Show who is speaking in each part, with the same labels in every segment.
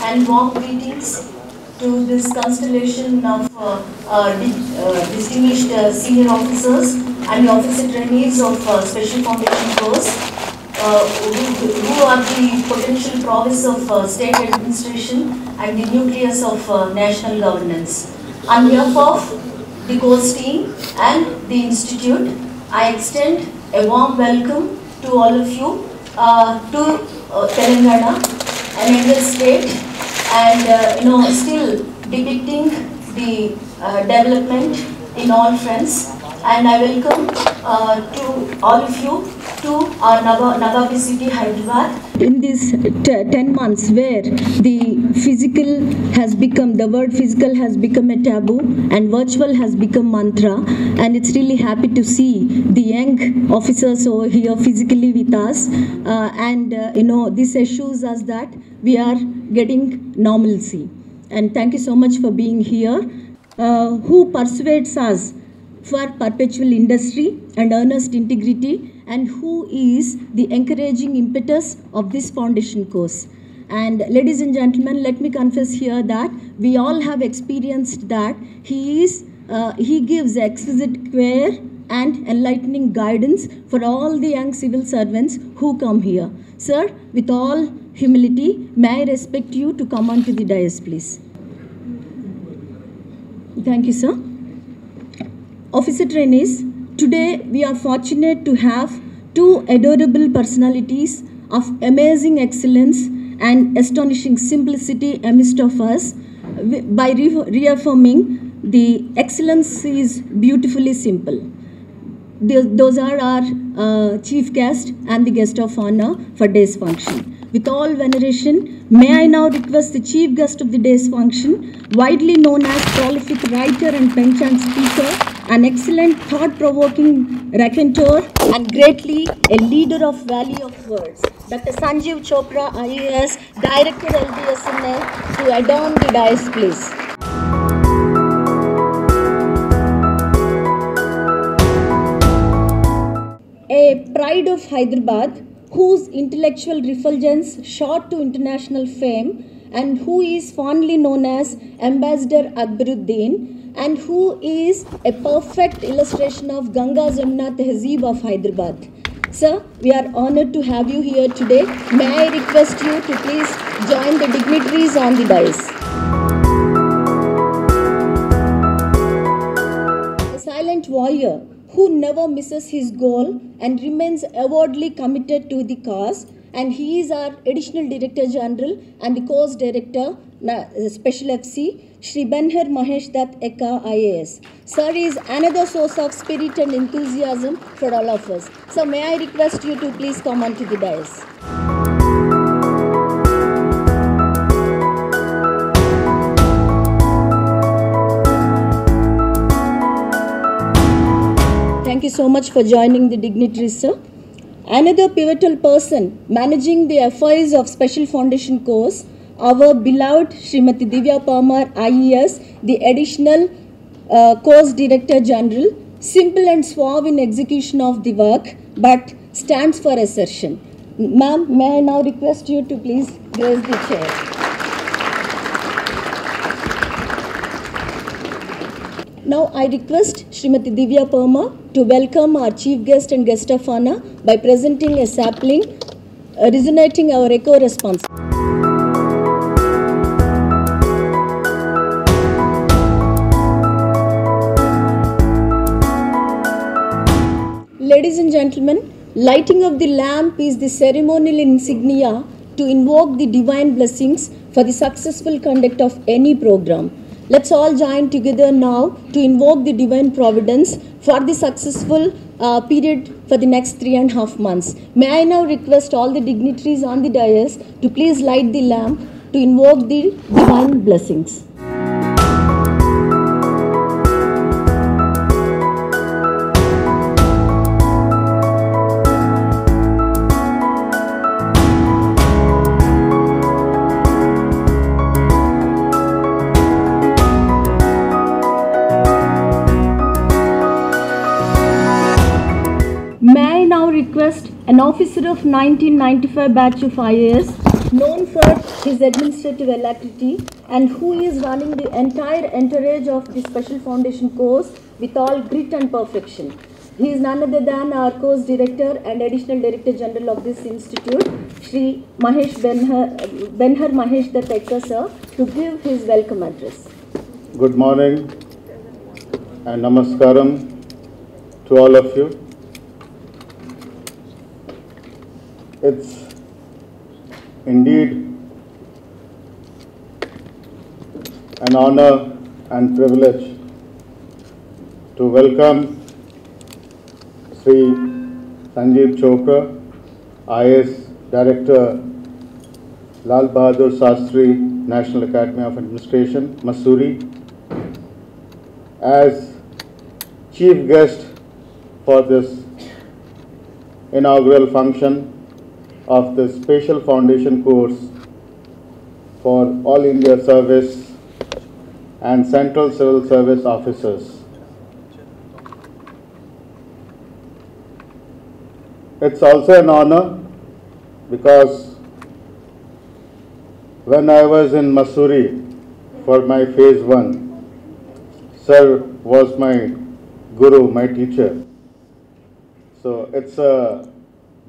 Speaker 1: and warm greetings to this constellation of distinguished senior officers and officer trainees of Special Foundation course who are the potential prowess of state administration and the nucleus of national governance. On behalf of the course team and the institute, I extend a warm welcome to all of you to Telangana, an younger state, and still depicting the development in all fronts. And I welcome to all of you to our Navabi city, Hyderabad. In these 10 months where the word physical has become a taboo and virtual has become mantra, and it's really happy to see the young officers over here physically with us, this assures us that we are getting normalcy. And thank you so much for being here. Who persuades us for perpetual industry and earnest integrity, and who is the encouraging impetus of this foundation course. And ladies and gentlemen, let me confess here that we all have experienced that he gives exquisite care and enlightening guidance for all the young civil servants who come here. Sir, with all humility, may I respect you to come on to the dais, please. Thank you, sir. Officer trainees, today we are fortunate to have two adorable personalities of amazing excellence and astonishing simplicity amidst of us by reaffirming the excellence is beautifully simple. Those are our chief guest and the guest of honor for day's function. With all veneration, may I now request the chief guest of the day's function, widely known as prolific writer and penchant speaker, an excellent thought-provoking raconteur, and greatly a leader of Valley of Words, Dr. Sanjeev Chopra, IAS, Director LBSNL, to adorn the dais, please. A pride of Hyderabad, whose intellectual refulgence shot to international fame, and who is fondly known as Ambassador Akbaruddin, and who is a perfect illustration of Ganga Jamuna Tehzeeb of Hyderabad. Sir, we are honored to have you here today. May I request you to please join the dignitaries on the dais. A silent warrior who never misses his goal and remains avowedly committed to the cause, and he is our Additional Director General and the Course Director, Spl FC, Shri Benher Mahesh Dutt Eka IAS. Sir is another source of spirit and enthusiasm for all of us. So may I request you to please come on to the dais. Thank you so much for joining the dignitaries, sir. Another pivotal person managing the affairs of Special Foundation course, our beloved Srimati Divya Parmar, IES, the Additional Course Director General, simple and suave in execution of the work, but stands for assertion. Ma'am, may I now request you to please grace the chair. Now I request Srimati Divya Parmar to welcome our chief guest and guest of honor by presenting a sapling resonating our echo response. Ladies and gentlemen, lighting of the lamp is the ceremonial insignia to invoke the divine blessings for the successful conduct of any program. Let's all join together now to invoke the divine providence for the successful period for the next 3.5 months. May I now request all the dignitaries on the dais to please light the lamp to invoke the divine blessings. May I now request an officer of 1995 batch of IAS, known for his administrative alacrity and who is running the entire entourage of the Special Foundation course with all grit and perfection. He is none other than our course director and additional director general of this institute, Shri Mahesh Benhar Mahesh Datta sir, to give his welcome address.
Speaker 2: Good morning and namaskaram to all of you. It's indeed an honor and privilege to welcome Sri Sanjeev Chopra, IAS Director, Lal Bahadur Shastri, National Academy of Administration, Mussoorie, as chief guest for this inaugural function of the Special Foundation course for All India Service and Central Civil Service officers. It's also an honor because when I was in Mussoorie for my phase 1, sir was my guru, my teacher. So it's a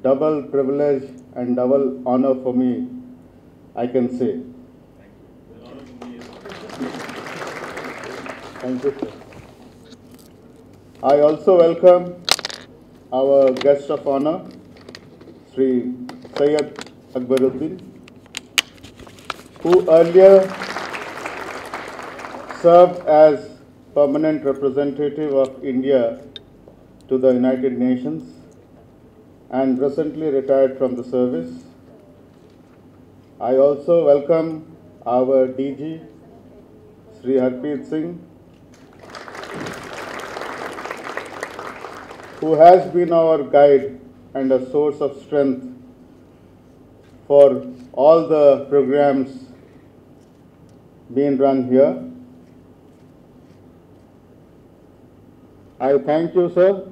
Speaker 2: double privilege and double honor for me, I can say. Thank you, sir. I also welcome our guest of honor, Sri Syed Akbaruddin, who earlier served as permanent representative of India to the United Nations and recently retired from the service. I also welcome our DG, Sri Harpreet Singh, who has been our guide and a source of strength for all the programs being run here. I thank you, sir,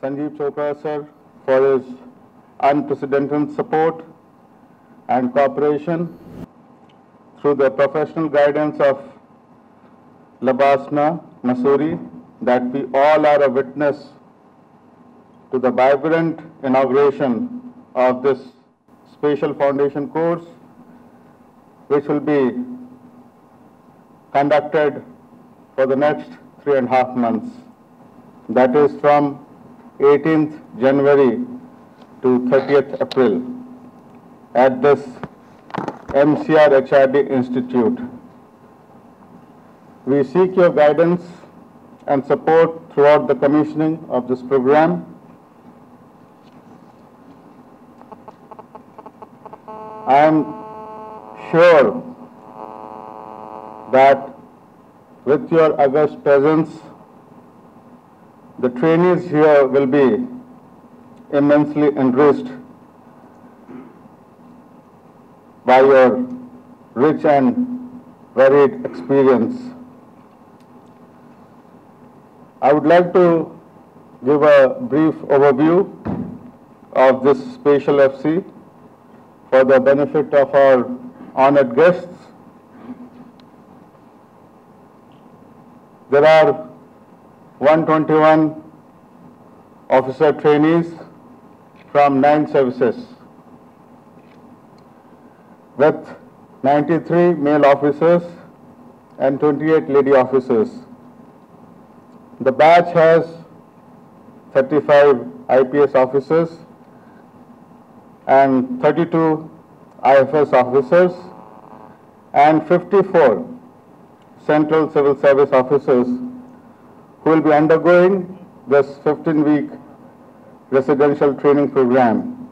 Speaker 2: Sanjeev Chopra, sir, for his unprecedented support and cooperation through the professional guidance of Labasna, Mussoorie, that we all are a witness to the vibrant inauguration of this Special Foundation course, which will be conducted for the next 3.5 months. That is from 18th January to 30th April at this MCRHRD Institute. We seek your guidance and support throughout the commissioning of this program. I am sure that with your august presence, the trainees here will be immensely enriched by your rich and varied experience. I would like to give a brief overview of this Special FC for the benefit of our honored guests. There are 121 officer trainees from 9 services, with 93 male officers and 28 lady officers. The batch has 35 IPS officers and 32 IFS officers and 54 Central Civil Service officers who will be undergoing this 15-week residential training program,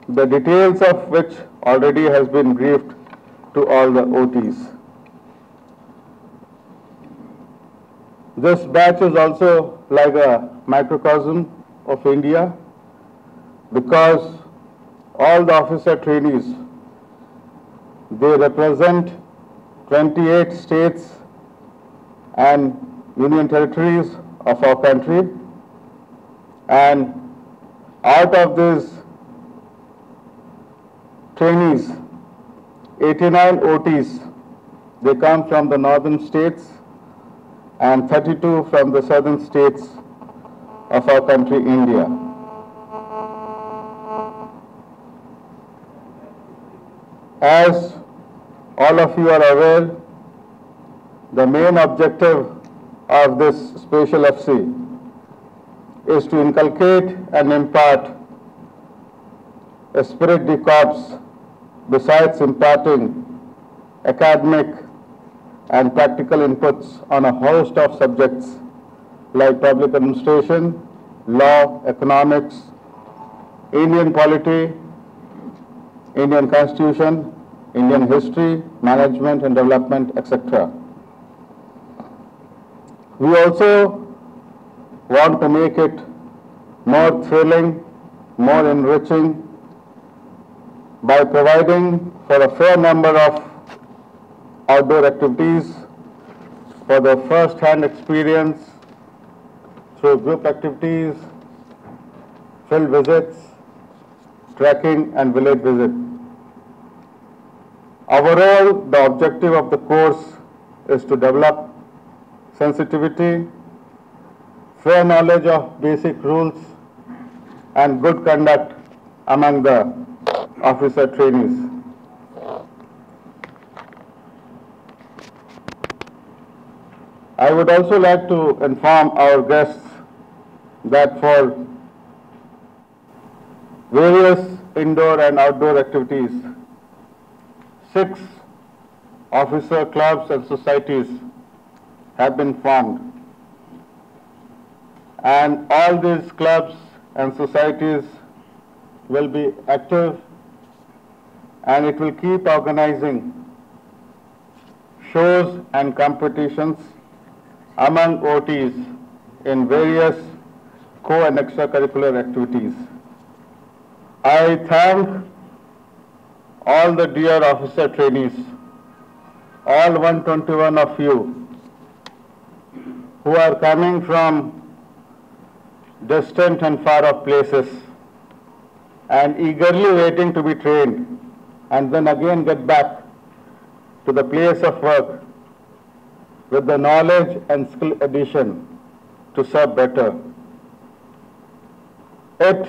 Speaker 2: the details of which already has been briefed to all the OTs. This batch is also like a microcosm of India because all the officer trainees, they represent 28 states and union territories of our country, and Out of these trainees, 89 OTs, they come from the northern states and 32 from the southern states of our country, India. As all of you are aware, the main objective of this Spl FC is to inculcate and impart a spirit de corps besides imparting academic and practical inputs on a host of subjects like public administration, law, economics, Indian polity, Indian constitution, Indian history, management and development, etc. We also want to make it more thrilling, more enriching by providing for a fair number of outdoor activities for the first-hand experience through group activities, field visits, trekking and village visit. Overall, the objective of the course is to develop sensitivity, fair knowledge of basic rules and good conduct among the officer trainees. I would also like to inform our guests that for various indoor and outdoor activities, 6 officer clubs and societies have been formed. And all these clubs and societies will be active and it will keep organizing shows and competitions among OTs in various co- and extracurricular activities. I thank all the dear officer trainees, all 121 of you who are coming from distant and far off places and eagerly waiting to be trained and then again get back to the place of work with the knowledge and skill addition to serve better. It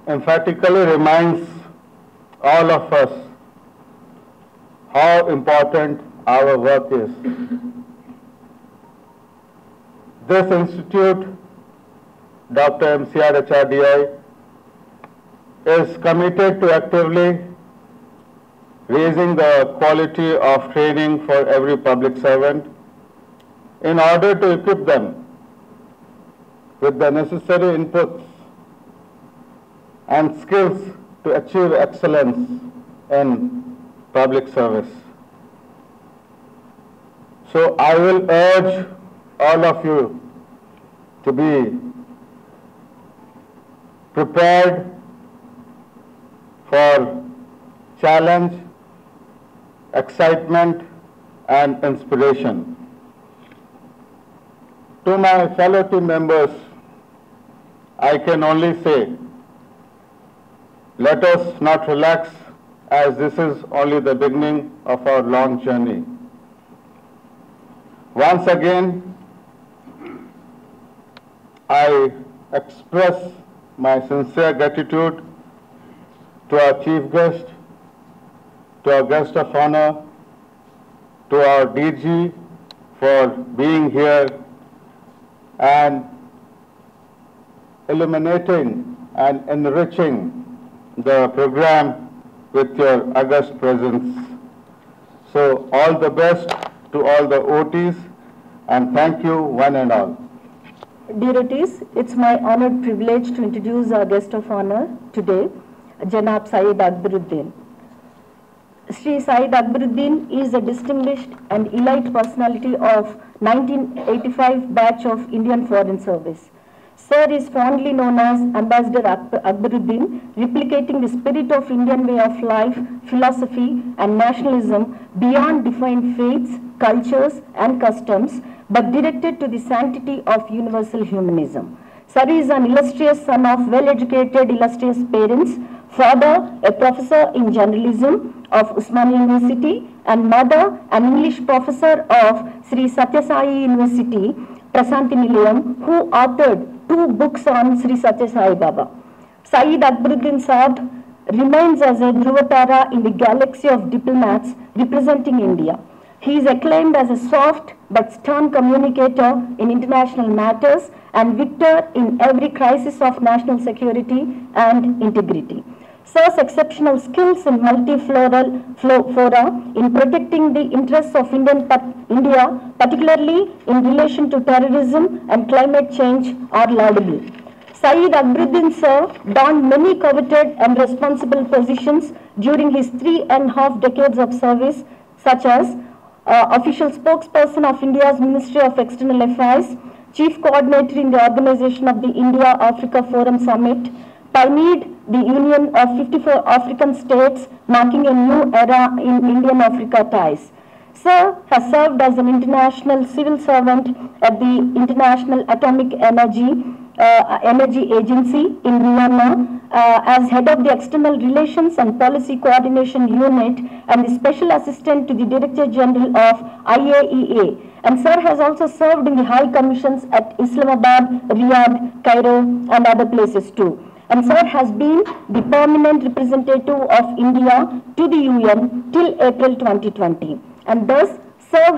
Speaker 2: emphatically reminds all of us how important our work is. This institute, Dr. MCRHRD, is committed to actively raising the quality of training for every public servant in order to equip them with the necessary inputs and skills to achieve excellence in public service. So I will urge all of you to be prepared for challenge, excitement and inspiration. To my fellow team members, I can only say, let us not relax, as this is only the beginning of our long journey. Once again, I express my sincere gratitude to our chief guest, to our guest of honor, to our DG for being here and illuminating and enriching the program with your august presence. So all the best to all the OTs and thank you one and all.
Speaker 1: Dear OTs, it's my honored privilege to introduce our guest of honor today, Janab Syed Akbaruddin. Sri Syed Akbaruddin is a distinguished and elite personality of 1985 batch of Indian Foreign Service. Sir is fondly known as Ambassador Akbaruddin, replicating the spirit of Indian way of life, philosophy and nationalism beyond defined faiths, cultures and customs, but directed to the sanctity of universal humanism. Sir is an illustrious son of well-educated, illustrious parents, father a professor in journalism of Usmania University, and mother an English professor of Sri Satya Sai University, Prasanthi Nilayam, who authored 2 books on Sri Satya Sai Baba. Syed Akbaruddin Saab remains as a Dhruvatara in the galaxy of diplomats representing India. He is acclaimed as a soft but stern communicator in international matters and victor in every crisis of national security and integrity. Sir's exceptional skills in fora in protecting the interests of India, particularly in relation to terrorism and climate change, are laudable. Syed Akbaruddin Sir donned many coveted and responsible positions during his 3.5 decades of service, such as official spokesperson of India's Ministry of External Affairs, chief coordinator in the organization of the India-Africa Forum Summit, pioneered the union of 54 African states, marking a new era in Indian-Africa ties. Sir has served as an international civil servant at the International Atomic Energy Agency in Vienna as head of the External Relations and Policy Coordination Unit and the Special Assistant to the Director General of IAEA. And Sir has also served in the High Commissions at Islamabad, Riyadh, Cairo, and other places too. And Sir has been the permanent representative of India to the UN till April 2020. And thus, Sir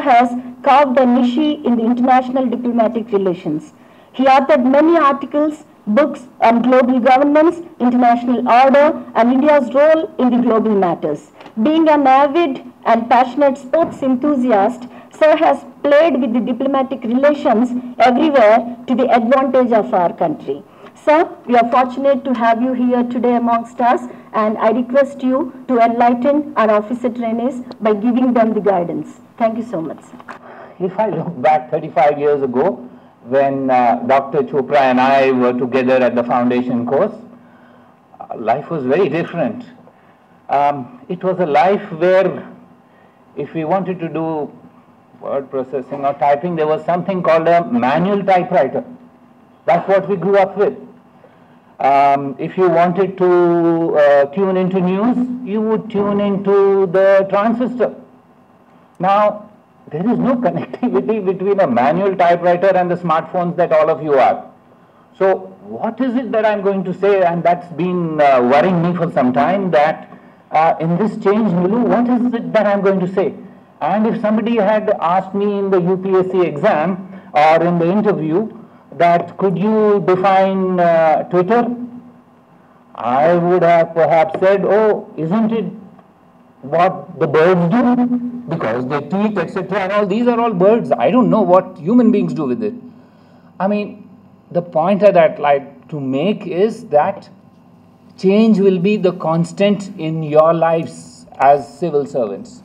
Speaker 1: has carved a niche in the international diplomatic relations. He authored many articles, books on global governance, international order, and India's role in the global matters. Being an avid and passionate sports enthusiast, Sir has played with the diplomatic relations everywhere to the advantage of our country. Sir, we are fortunate to have you here today amongst us, and I request you to enlighten our officer trainees by giving them the guidance. Thank you so much, sir.
Speaker 3: If I look back 35 years ago, when Dr. Chopra and I were together at the foundation course, life was very different. It was a life where if we wanted to do word processing or typing, there was something called a manual typewriter. That's what we grew up with. If you wanted to tune into news, you would tune into the transistor. Now, there is no connectivity between a manual typewriter and the smartphones that all of you are. So, what is it that I'm going to say, and that's been worrying me for some time, that in this change, Milu, what is it that I'm going to say? And if somebody had asked me in the UPSC exam or in the interview that could you define Twitter, I would have perhaps said, oh, isn't it what the birds do? Because they tweet, etc. and all, these are all birds. I don't know what human beings do with it. I mean, the point that I'd like to make is that change will be the constant in your lives as civil servants.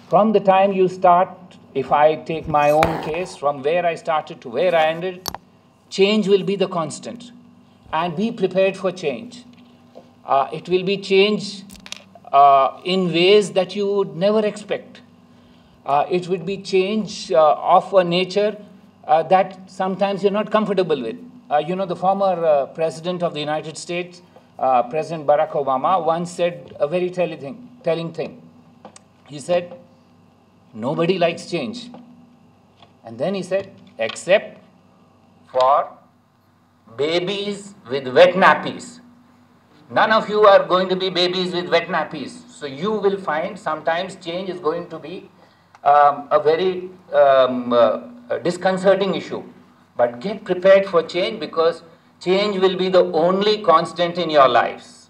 Speaker 3: From the time you start, if I take my own case, from where I started to where I ended, change will be the constant. And be prepared for change. It will be change in ways that you would never expect. It would be change of a nature that sometimes you're not comfortable with. You know, the former President of the United States, President Barack Obama, once said a very telling thing. He said, nobody likes change. And then he said, except for babies with wet nappies. None of you are going to be babies with wet nappies. So you will find sometimes change is going to be a very disconcerting issue. But get prepared for change, because change will be the only constant in your lives.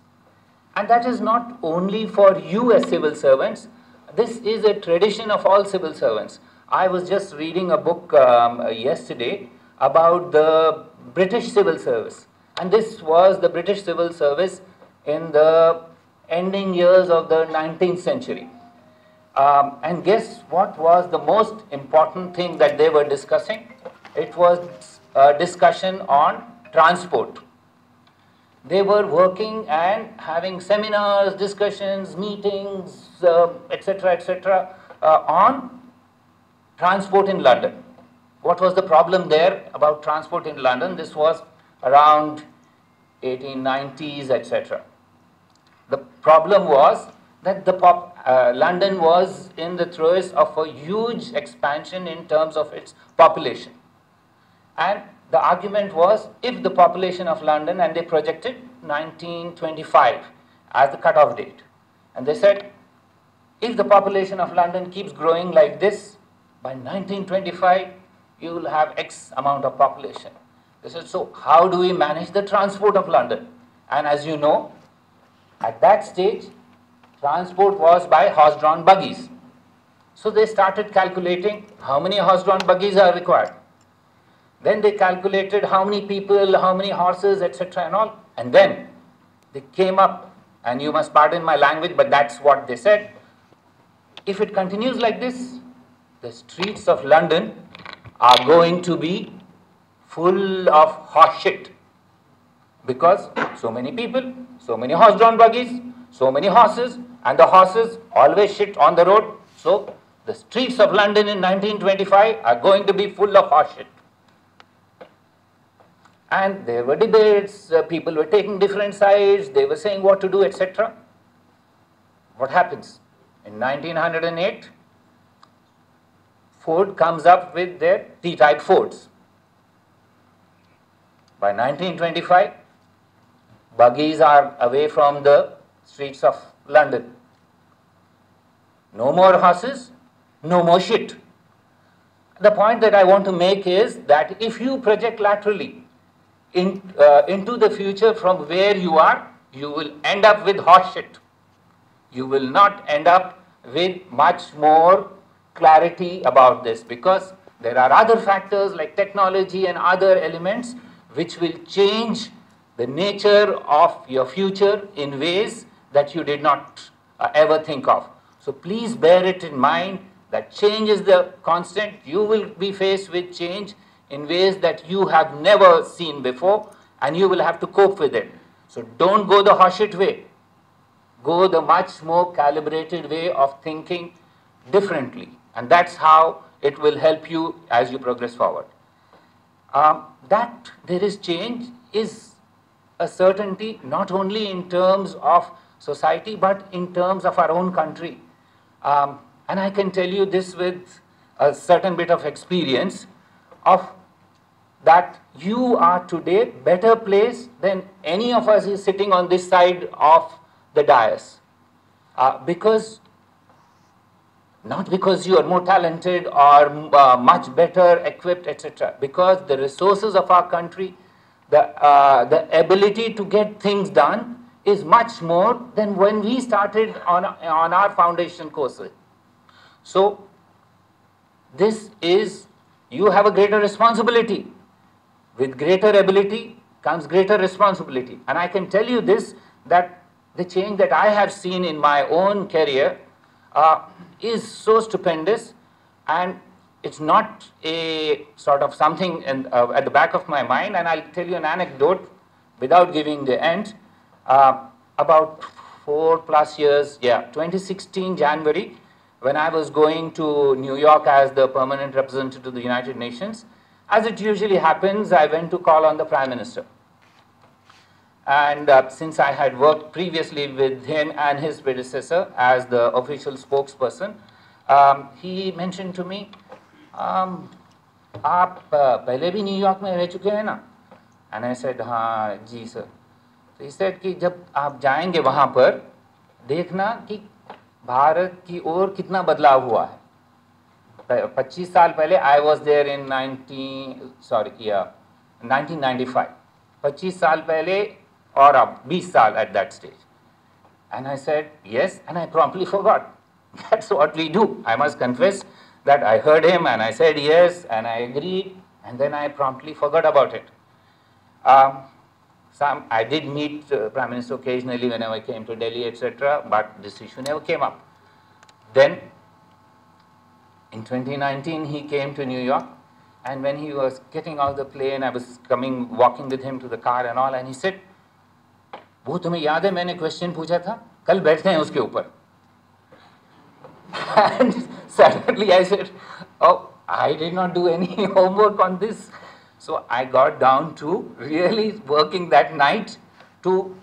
Speaker 3: And that is not only for you as civil servants. This is a tradition of all civil servants. I was just reading a book yesterday about the British Civil Service. And this was the British Civil Service in the ending years of the 19th century. And guess what was the most important thing that they were discussing? It was a discussion on transport. They were working and having seminars, discussions, meetings, etc., etc., on transport in London. what was the problem there about transport in London? This was around 1890s, etc. The problem was that London was in the throes of a huge expansion in terms of its population. And the argument was, if the population of London, and they projected 1925 as the cutoff date. And they said, if the population of London keeps growing like this, by 1925, you will have X amount of population. They said, so how do we manage the transport of London? And as you know, at that stage, transport was by horse-drawn buggies. So they started calculating how many horse-drawn buggies are required. Then they calculated how many people, how many horses, etc. and all. And then they came up, and you must pardon my language, but that's what they said. If it continues like this, the streets of London are going to be full of horse shit. Because so many people, so many horse-drawn buggies, so many horses, and the horses always shit on the road. So the streets of London in 1925 are going to be full of horse shit. And there were debates, people were taking different sides, they were saying what to do, etc. What happens? In 1908, Ford comes up with their T-type Fords. By 1925, buggies are away from the streets of London. No more horses, no more shit. The point that I want to make is that if you project laterally into the future from where you are, you will end up with horse shit. You will not end up with much more clarity about this, because there are other factors like technology and other elements which will change the nature of your future in ways that you did not ever think of. So please bear it in mind that change is the constant. You will be faced with change in ways that you have never seen before, and you will have to cope with it. So don't go the horseshit way. Go the much more calibrated way of thinking differently. And that's how it will help you as you progress forward. That there is change is a certainty, not only in terms of society, but in terms of our own country. And I can tell you this with a certain bit of experience of that you are today better placed than any of us is sitting on this side of the dais. Because, not because you are more talented or much better equipped, etc. Because the resources of our country, the ability to get things done is much more than when we started on our foundation courses. So, this is, you have a greater responsibility. With greater ability comes greater responsibility. And I can tell you this, that the change that I have seen in my own career is so stupendous, and it's not a sort of something at the back of my mind. And I'll tell you an anecdote without giving the end. About 4+ years, 2016 January, when I was going to New York as the permanent representative to the United Nations, as it usually happens, I went to call on the Prime Minister. And since I had worked previously with him and his predecessor as the official spokesperson, he mentioned to me, "Aap pehle bhi New York mein reh chuke hain na?" And I said, "हाँ जी sir." So he said कि जब आप जाएंगे वहाँ पर देखना कि भारत की ओर कितना बदलाव हुआ है. 25 साल पहले I was there in 1995. 25 साल पहले और अब 20 साल at that stage. And I said, yes, and I promptly forgot. That's what we do. I must confess that I heard him and I said yes and I agreed, and then I promptly forgot about it. I did meet Prime Minister occasionally whenever I came to Delhi, etc., but this issue never came up. Then, in 2019, he came to New York, and when he was getting out of the plane, I was walking with him to the car and all, and he said, "वो तुम्हें याद है मैंने question पूछा था, कल बैठते हैं उसके ऊपर." And suddenly I said, "Oh, I did not do any homework on this. So I got down to really working that night to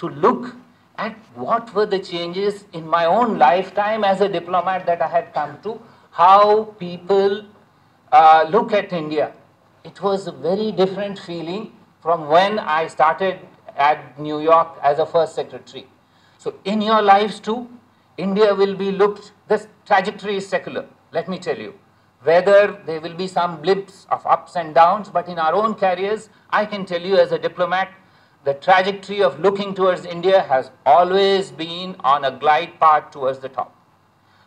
Speaker 3: look at what were the changes in my own lifetime as a diplomat that I had come to, how people look at India. It was a very different feeling from when I started at New York as a first secretary. So in your lives too, India will be looked, this trajectory is secular, let me tell you. Whether there will be some blips of ups and downs, but in our own careers, I can tell you as a diplomat, the trajectory of looking towards India has always been on a glide path towards the top.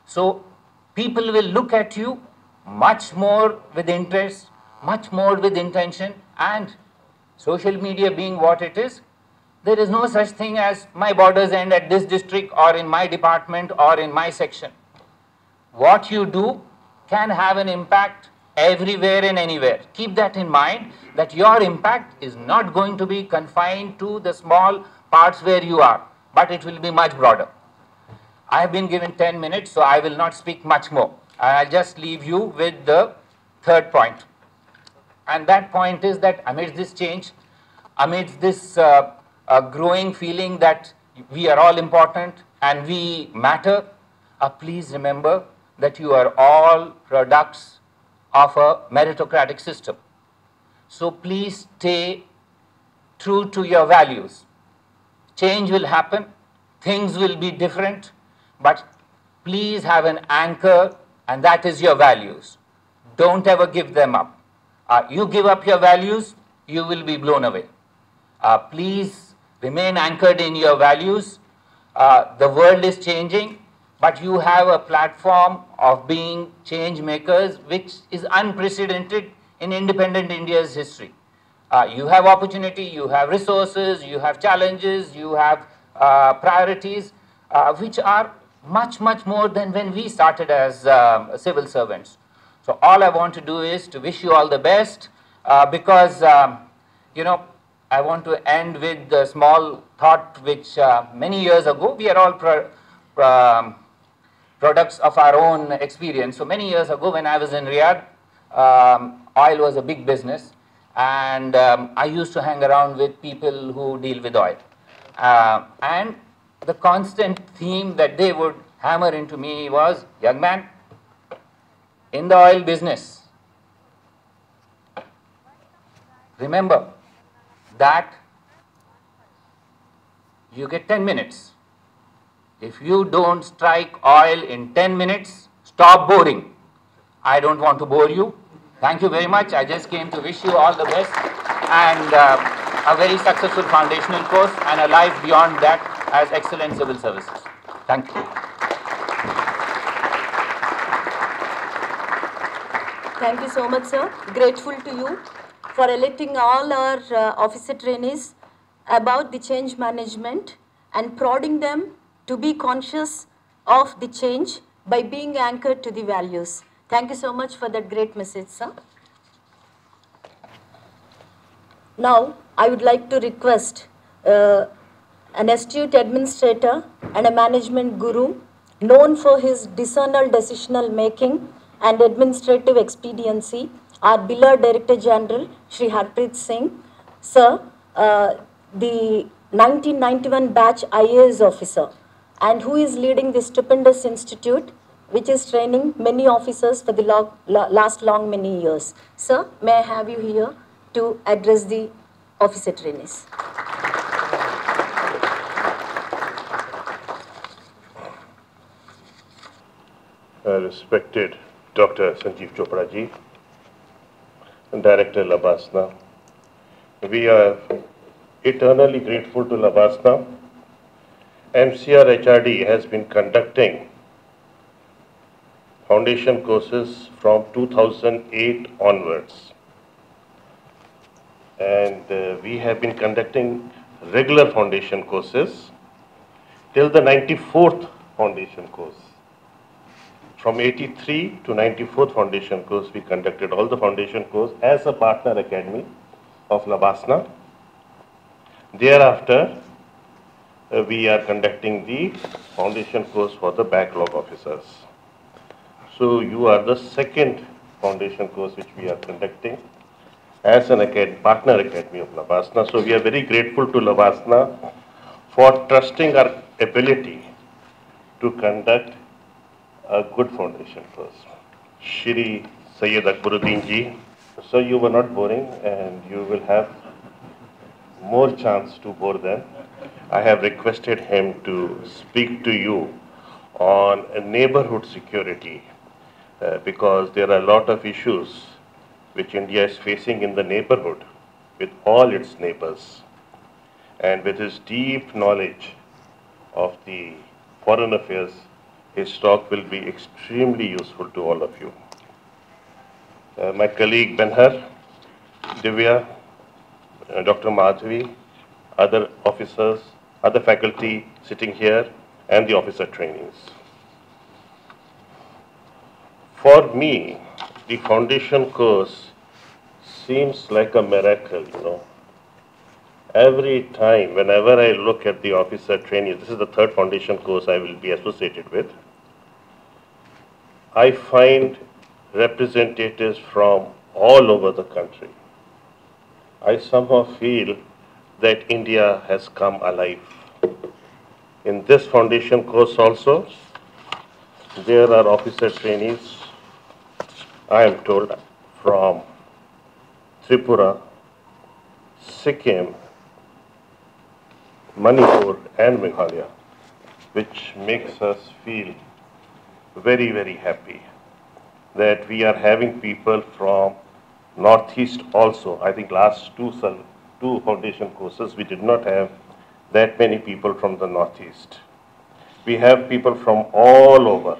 Speaker 3: So people will look at you much more with interest, much more with intention, and social media being what it is, there is no such thing as my borders end at this district or in my department or in my section. What you do can have an impact everywhere and anywhere. Keep that in mind, that your impact is not going to be confined to the small parts where you are, but it will be much broader. I have been given 10 minutes, so I will not speak much more. I'll just leave you with the third point. And that point is that amidst this change, amidst this growing feeling that we are all important and we matter, please remember that you are all products of a meritocratic system. So please stay true to your values. Change will happen, things will be different, but please have an anchor, and that is your values. Don't ever give them up. You give up your values, you will be blown away. Please remain anchored in your values. The world is changing, but you have a platform of being change makers which is unprecedented in independent India's history. You have opportunity, you have resources, you have challenges, you have priorities which are much, much more than when we started as civil servants. So all I want to do is to wish you all the best because, you know, I want to end with a small thought which many years ago, we are all products of our own experience. So many years ago when I was in Riyadh, oil was a big business, and I used to hang around with people who deal with oil. And the constant theme that they would hammer into me was, young man, in the oil business, remember that you get 10 minutes. If you don't strike oil in 10 minutes, stop boring. I don't want to bore you. Thank you very much. I just came to wish you all the best and a very successful foundational course and a life beyond that as excellent civil services. Thank you.
Speaker 1: Thank you so much, sir. Grateful to you for electing all our officer trainees about the change management and prodding them to be conscious of the change by being anchored to the values. Thank you so much for that great message, sir. Now, I would like to request an astute administrator and a management guru known for his discernible decisional making and administrative expediency, our beloved Director General, Shri Harpreet Singh. Sir, the 1991 batch IAS officer, and who is leading this stupendous institute, which is training many officers for the last many years. Sir, may I have you here to address the officer trainees.
Speaker 4: Respected Dr. Sanjeev Chopra ji, Director Labasna, we are eternally grateful to Labasna. MCRHRD has been conducting foundation courses from 2008 onwards, and we have been conducting regular foundation courses till the 94th foundation course. From 83 to 94th foundation course, we conducted all the foundation course as a partner academy of Labasna. Thereafter, we are conducting the foundation course for the backlog officers. So you are the second foundation course which we are conducting as an partner academy of Lavasana. So we are very grateful to Lavasana for trusting our ability to conduct a good foundation course. Shri Sayyid Akbaruddin ji, so you were not boring and you will have more chance to bore them. I have requested him to speak to you on neighborhood security because there are a lot of issues which India is facing in the neighborhood with all its neighbors. And with his deep knowledge of the foreign affairs, his talk will be extremely useful to all of you. My colleague Benhar, Divya, Dr. Madhavi, other officers, other faculty sitting here, and the officer trainees. For me, the foundation course seems like a miracle, you know. Every time, whenever I look at the officer trainees, this is the third foundation course I will be associated with, I find representatives from all over the country. I somehow feel that India has come alive. In this foundation course also, there are officer trainees, I am told, from Tripura, Sikkim, Manipur and Meghalaya, which makes us feel very, very happy that we are having people from Northeast also. I think last two foundation courses, we did not have that many people from the Northeast. We have people from all over.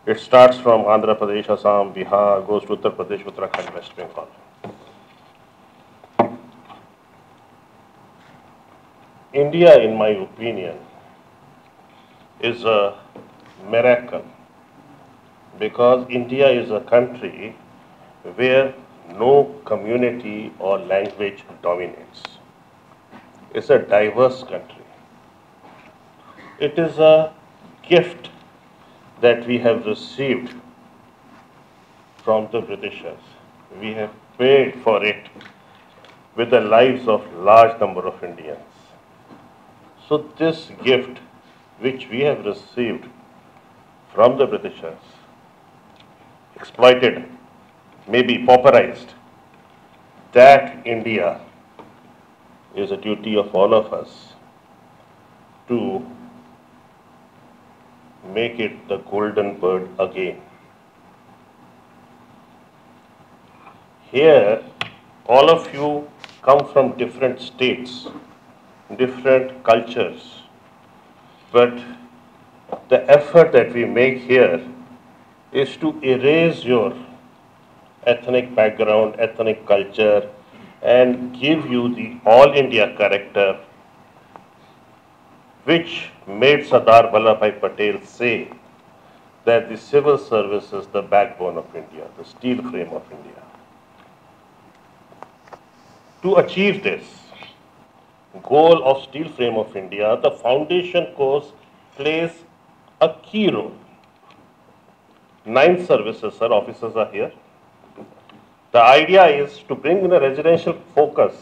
Speaker 4: It starts from Andhra Pradesh, Assam, Bihar, goes to Uttar Pradesh, Uttarakhand, West Bengal. India, in my opinion, is a miracle because India is a country where no community or language dominates. It's a diverse country. It is a gift that we have received from the Britishers. We have paid for it with the lives of large number of Indians. So this gift which we have received from the Britishers, exploited, maybe pauperized, that India is a duty of all of us to make it the golden bird again. Here, all of you come from different states, different cultures, but the effort that we make here is to erase your ethnic background, ethnic culture, and give you the all India character which made Sardar Vallabhbhai Patel say that the civil service is the backbone of India, the steel frame of India. To achieve this goal of steel frame of India, the foundation course plays a key role. 9 services, sir, officers are here. The idea is to bring in a residential focus,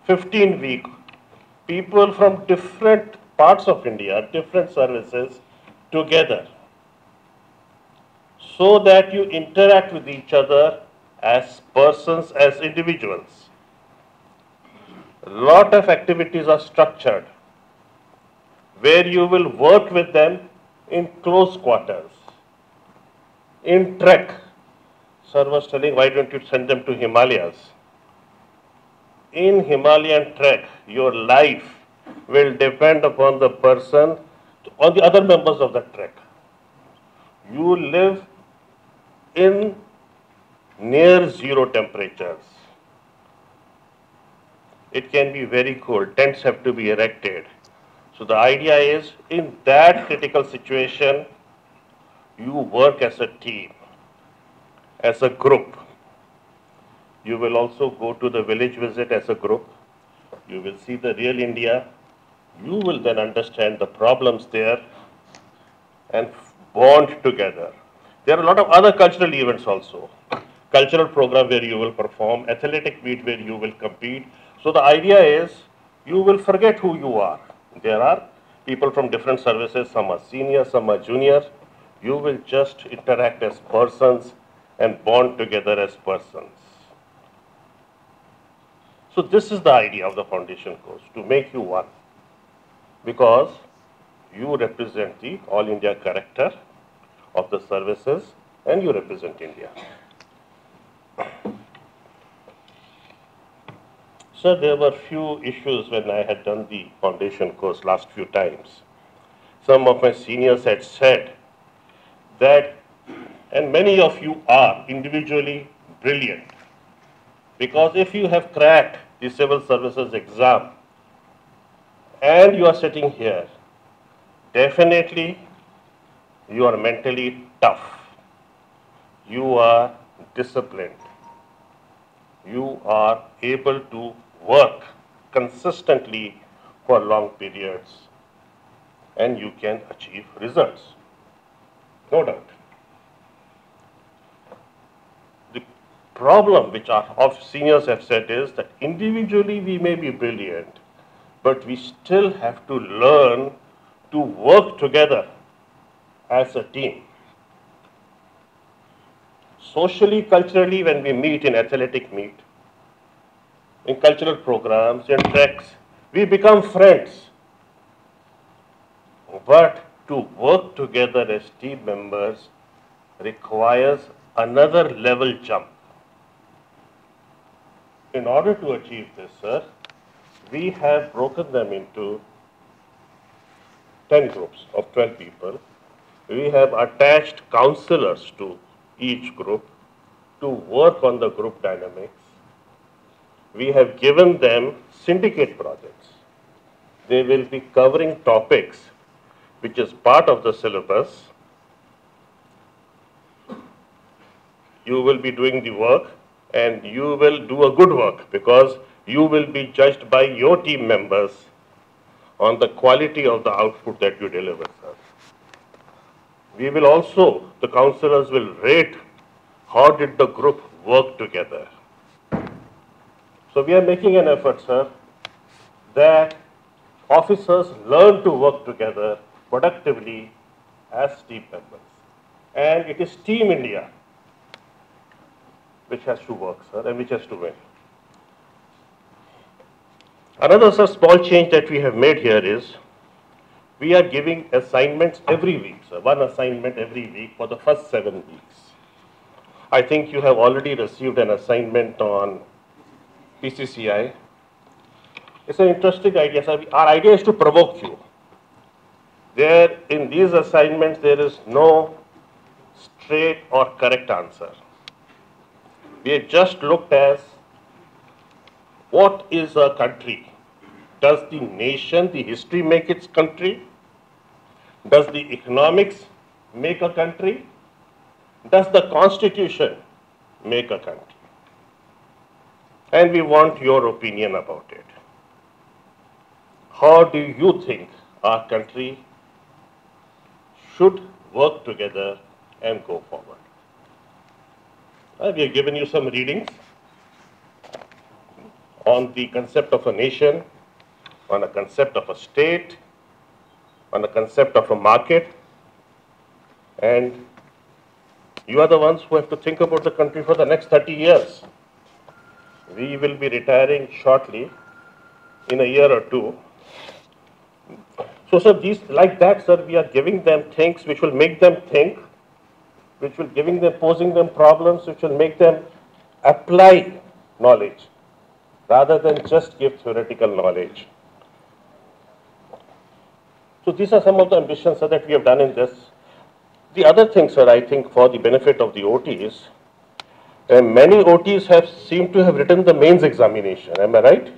Speaker 4: 15-week, people from different parts of India, different services together, so that you interact with each other as persons, as individuals. A lot of activities are structured where you will work with them in close quarters. In trek, sir was telling, why don't you send them to Himalayas? In Himalayan trek, your life will depend upon the person, on the other members of the trek. You live in near zero temperatures. It can be very cold. Tents have to be erected. So the idea is, in that critical situation, you work as a team, as a group. You will also go to the village visit as a group. You will see the real India. You will then understand the problems there and bond together. There are a lot of other cultural events also. Cultural program where you will perform, athletic meet where you will compete. So the idea is you will forget who you are. There are people from different services, some are senior, some are junior. You will just interact as persons and bond together as persons. So this is the idea of the foundation course, to make you one, because you represent the All India character of the services and you represent India. So there were few issues when I had done the foundation course last few times. Some of my seniors had said that, and many of you are individually brilliant, because if you have cracked the civil services exam and you are sitting here, definitely you are mentally tough, you are disciplined, you are able to work consistently for long periods, and you can achieve results, no doubt. The problem which our seniors have said is that individually we may be brilliant, but we still have to learn to work together as a team. Socially, culturally, when we meet in athletic meet, in cultural programs, in treks, we become friends. But to work together as team members requires another level jump. In order to achieve this, sir, we have broken them into 10 groups of 12 people. We have attached counselors to each group to work on the group dynamics. We have given them syndicate projects. They will be covering topics which is part of the syllabus. You will be doing the work and you will do a good work, because you will be judged by your team members on the quality of the output that you deliver, sir. We will also, the counselors will rate how did the group work together. So we are making an effort, sir, that officers learn to work together productively as team members. And it is Team India which has to work, sir, and which has to win. Another small change that we have made here is we are giving assignments every week, sir, one assignment every week for the first 7 weeks. I think you have already received an assignment on PCCI. It's an interesting idea, sir. Our idea is to provoke you. There, in these assignments, there is no straight or correct answer. We have just looked at what is a country. Does the nation, the history make its country? Does the economics make a country? Does the constitution make a country? And we want your opinion about it. How do you think our country should work together and go forward? We have given you some readings on the concept of a nation, on a concept of a state, on a concept of a market, and you are the ones who have to think about the country for the next 30 years. We will be retiring shortly, in a year or two. So, sir, these, like that, sir, we are giving them things which will make them think, which will posing them problems, which will make them apply knowledge, rather than just give theoretical knowledge. So these are some of the ambitions, sir, that we have done in this. The other thing, sir, I think for the benefit of the OTs, many OTs seem to have written the mains examination, am I right?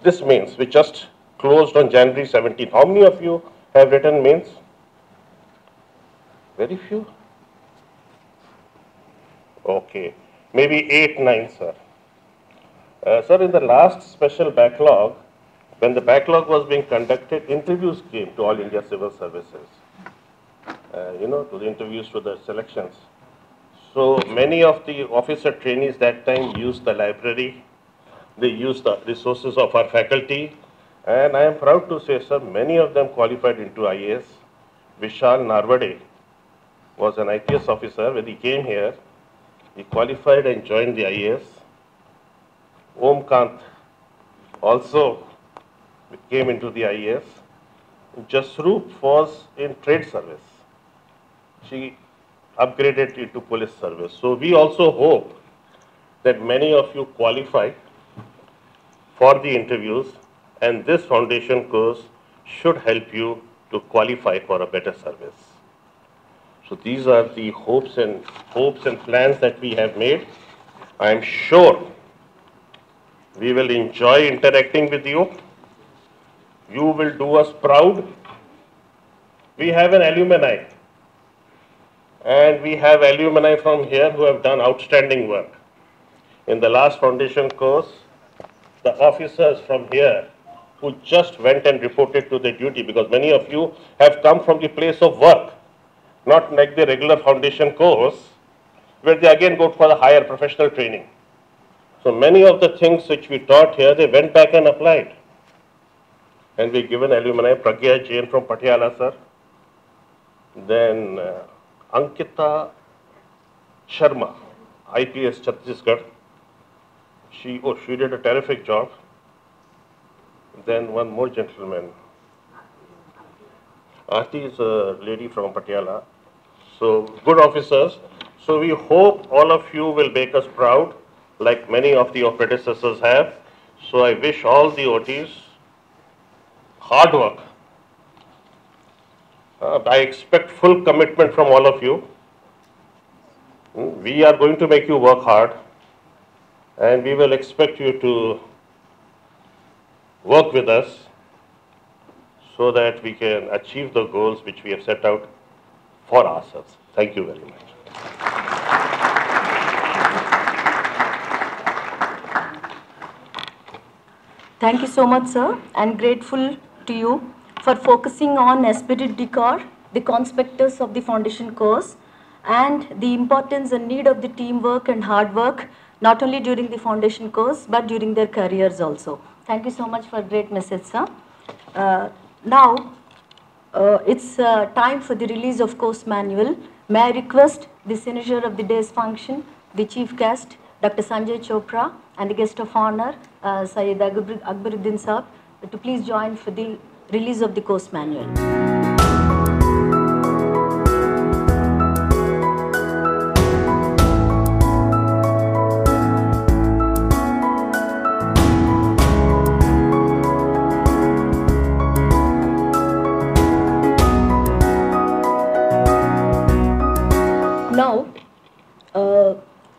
Speaker 4: This mains, which just closed on January 17th. How many of you have written mains? Very few. Okay, maybe 8, 9, sir. Sir, in the last special backlog, when the backlog was being conducted, interviews came to All India Civil Services. to the interviews, to the selections. So many of the officer trainees that time used the library, they used the resources of our faculty, and I am proud to say, sir, many of them qualified into IAS. Vishal Narvade was an IPS officer. When he came here, he qualified and joined the IAS. Om Kant also came into the IAS. Jasroop was in trade service. She upgraded into police service. So we also hope that many of you qualify for the interviews, and this foundation course should help you to qualify for a better service. So these are the hopes and plans that we have made. I am sure we will enjoy interacting with you. You will do us proud. We have an alumni, and we have alumni from here who have done outstanding work. In the last foundation course, the officers from here who just went and reported to their duty, because many of you have come from the place of work, not like the regular foundation course, where they again go for the higher professional training. So many of the things which we taught here, they went back and applied. And we given alumni, Pragya Jain from Patiala, sir. Then Ankita Sharma, IPS Chhattisgarh. She did a terrific job. Then one more gentleman. Aarti is a lady from Patiala. So good officers. So we hope all of you will make us proud, like many of your predecessors have. So I wish all the OTs hard work. I expect full commitment from all of you. We are going to make you work hard, and we will expect you to work with us so that we can achieve the goals which we have set out for ourselves. Thank you very much.
Speaker 1: Thank you so much, sir, and grateful to you for focusing on esprit de corps, the conspectus of the foundation course, and the importance and need of the teamwork and hard work, not only during the foundation course, but during their careers also. Thank you so much for a great message, sir. Now, it's time for the release of course manual. May I request the signature of the day's function, the chief guest, Dr. Sanjay Chopra, and the guest of honor, Syed Akbaruddin Saab, to please join for the release of the course manual. Now,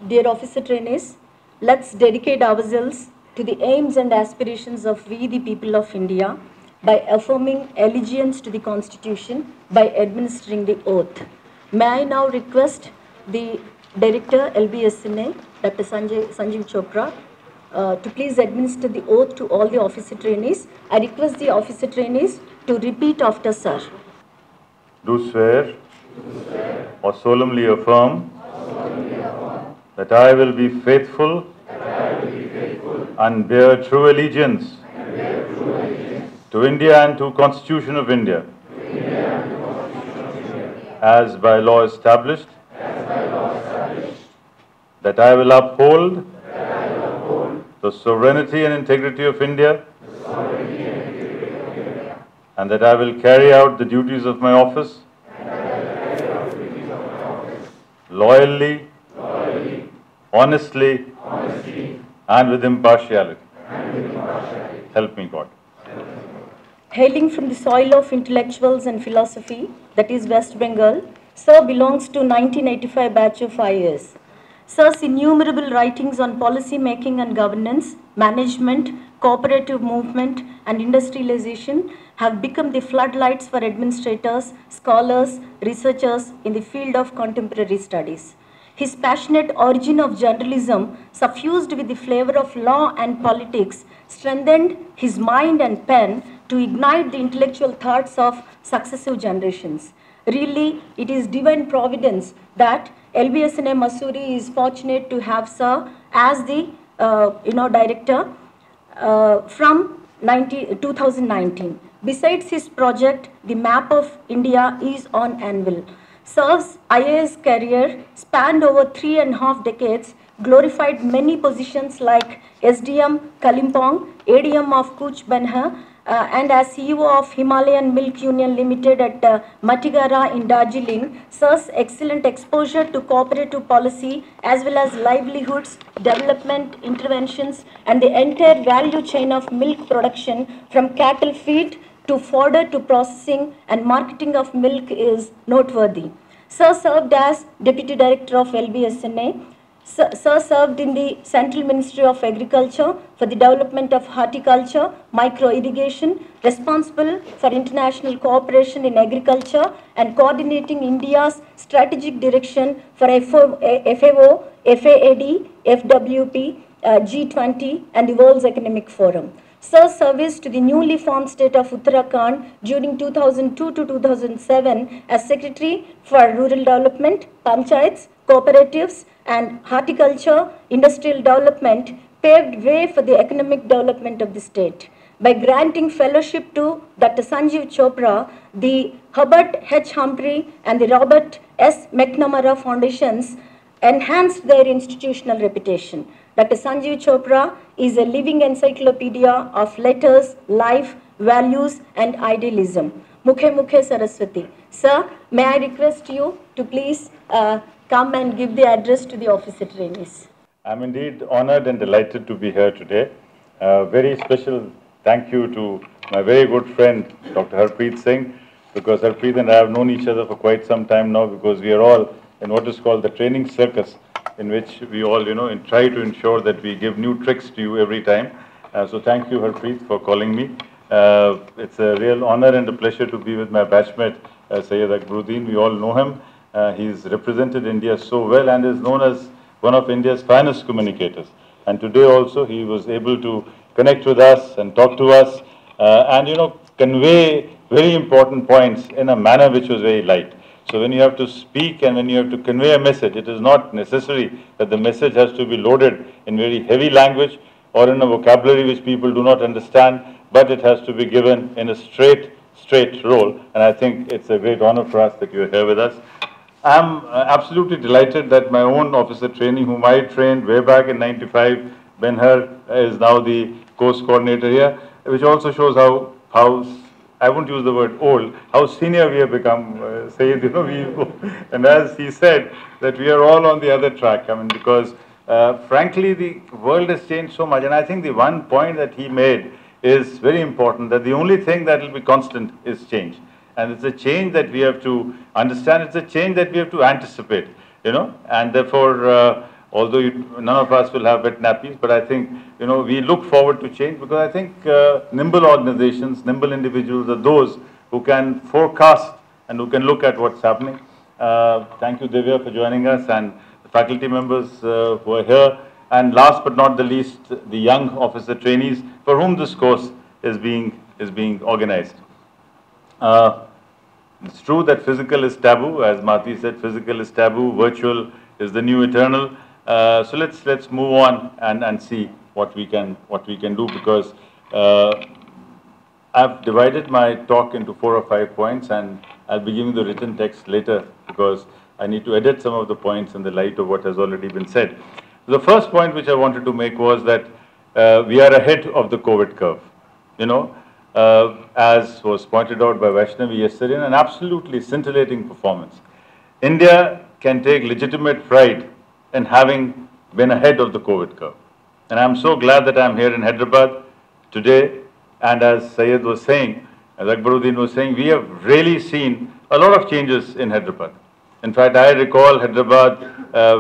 Speaker 1: dear officer trainees, let's dedicate ourselves to the aims and aspirations of we the people of India by affirming allegiance to the Constitution by administering the oath. May I now request the Director LBSNA, Dr. Sanjeev Chopra, to please administer the oath to all the officer trainees. I request the officer trainees to repeat after sir.
Speaker 5: Do swear or solemnly affirm that I will be faithful and bear true allegiance to India and to Constitution of India, as by law established, that I will uphold the sovereignty and integrity of India, and that I will carry out the duties of my office loyally, honestly, and with impartiality. Help me, God.
Speaker 1: Hailing from the soil of intellectuals and philosophy, that is West Bengal, Sir belongs to 1985 batch of IAS. Sir's innumerable writings on policy making and governance, management, cooperative movement, and industrialization have become the floodlights for administrators, scholars, researchers in the field of contemporary studies. His passionate origin of journalism, suffused with the flavor of law and politics, strengthened his mind and pen to ignite the intellectual thoughts of successive generations. Really, it is divine providence that LBSNA Mussoorie is fortunate to have Sir as the director from 2019. Besides his project, the Map of India is on anvil. Sir's IAS career spanned over 3.5 decades, glorified many positions like SDM Kalimpong, ADM of Kuch Benha, and as CEO of Himalayan Milk Union Limited at Matigara in Darjeeling. Sir's excellent exposure to cooperative policy as well as livelihoods, development interventions, and the entire value chain of milk production from cattle feed to fodder to processing and marketing of milk is noteworthy. Sir served as Deputy Director of LBSNA. Sir served in the Central Ministry of Agriculture for the development of horticulture, micro-irrigation, responsible for international cooperation in agriculture and coordinating India's strategic direction for FAO, FAAD, FWP, G20 and the World Economic Forum. Sir's service to the newly formed state of Uttarakhand during 2002 to 2007 as Secretary for Rural Development, Panchayats, Cooperatives and Horticulture, Industrial Development paved way for the economic development of the state. By granting fellowship to Dr. Sanjeev Chopra, the Herbert H. Humphrey and the Robert S. McNamara Foundations enhanced their institutional reputation. Dr. Sanjeev Chopra is a living encyclopedia of letters, life, values and idealism. Mukhe Mukhe Saraswati. Sir, may I request you to please come and give the address to the officer trainees.
Speaker 5: I'm indeed honored and delighted to be here today. Very special thank you to my very good friend, Dr. Harpreet Singh, because Harpreet and I have known each other for quite some time now, because we are all in what is called the training circus, in which we all, try to ensure that we give new tricks to you every time. So thank you, Harpreet, for calling me. It's a real honor and a pleasure to be with my batchmate, Syed Akbaruddin. We all know him. He's represented India so well and is known as one of India's finest communicators. And today also he was able to connect with us and talk to us and, convey very important points in a manner which was very light. So when you have to speak and when you have to convey a message, it is not necessary that the message has to be loaded in very heavy language or in a vocabulary which people do not understand, but it has to be given in a straight role. And I think it's a great honor for us that you're here with us. I'm absolutely delighted that my own officer trainee, whom I trained way back in '95, Ben-Hur, is now the course coordinator here, which also shows how I won't use the word old, how senior we have become, and as he said, that we are all on the other track. I mean, because frankly, the world has changed so much, and I think the one point that he made is very important, that the only thing that will be constant is change. And it's a change that we have to understand, it's a change that we have to anticipate, and therefore, although none of us will have wet nappies, but I think, we look forward to change, because I think nimble organizations, nimble individuals are those who can forecast and who can look at what's happening. Thank you, Divya, for joining us, and the faculty members who are here, and last but not the least, the young officer trainees for whom this course is being organized. It's true that physical is taboo, as Mati said, physical is taboo, virtual is the new eternal. So let's move on and see what we can do, because I've divided my talk into 4 or 5 points, and I'll be giving the written text later, because I need to edit some of the points in the light of what has already been said. The first point which I wanted to make was that we are ahead of the COVID curve. As was pointed out by Vaishnavi yesterday, in an absolutely scintillating performance. India can take legitimate pride in having been ahead of the COVID curve. And I'm so glad that I'm here in Hyderabad today, and as Syed was saying, as Akbaruddin was saying, we have really seen a lot of changes in Hyderabad. In fact, I recall Hyderabad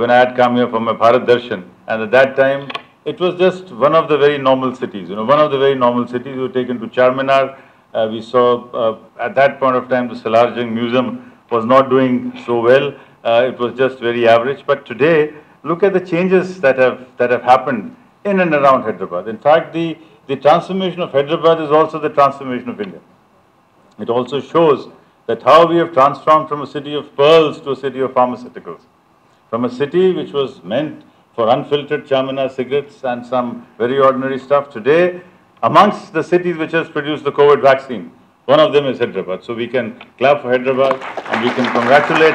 Speaker 5: when I had come here for my Bharat Darshan, and at that time, it was just one of the very normal cities. One of the very normal cities. We were taken to Charminar. We saw at that point of time the Salarjung Museum was not doing so well. It was just very average. But today, look at the changes that have happened in and around Hyderabad. In fact, the transformation of Hyderabad is also the transformation of India. It also shows that how we have transformed from a city of pearls to a city of pharmaceuticals. From a city which was meant for unfiltered Chamina cigarettes and some very ordinary stuff, today, amongst the cities which has produced the COVID vaccine, one of them is Hyderabad. So we can clap for Hyderabad, and we can congratulate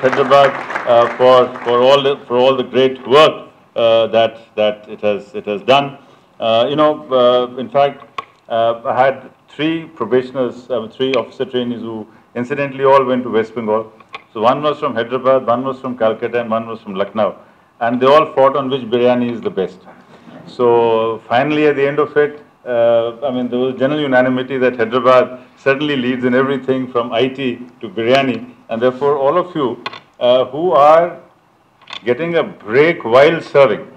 Speaker 5: Hyderabad for all the great work that it has done. In fact, I had three probationers, three officer trainees who incidentally all went to West Bengal. So one was from Hyderabad, one was from Calcutta, and one was from Lucknow. And they all fought on which biryani is the best. So finally, at the end of it, there was general unanimity that Hyderabad certainly leads in everything from IT to biryani. And therefore, all of you who are getting a break while serving,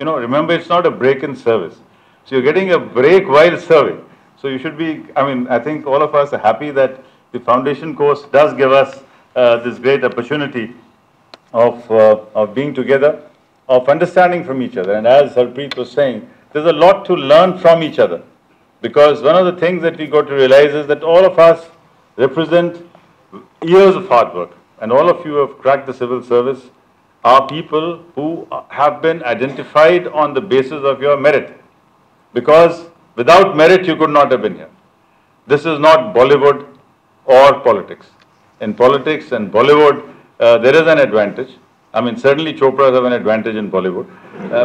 Speaker 5: remember, it's not a break in service. So you're getting a break while serving. So you should be, I think all of us are happy that the foundation course does give us this great opportunity of being together, of understanding from each other. And as Harpreet was saying, there's a lot to learn from each other. Because one of the things that we got to realize is that all of us represent years of hard work. And all of you who have cracked the civil service are people who have been identified on the basis of your merit. Because without merit, you could not have been here. This is not Bollywood or politics. In politics and Bollywood, there is an advantage. Certainly Chopras have an advantage in Bollywood,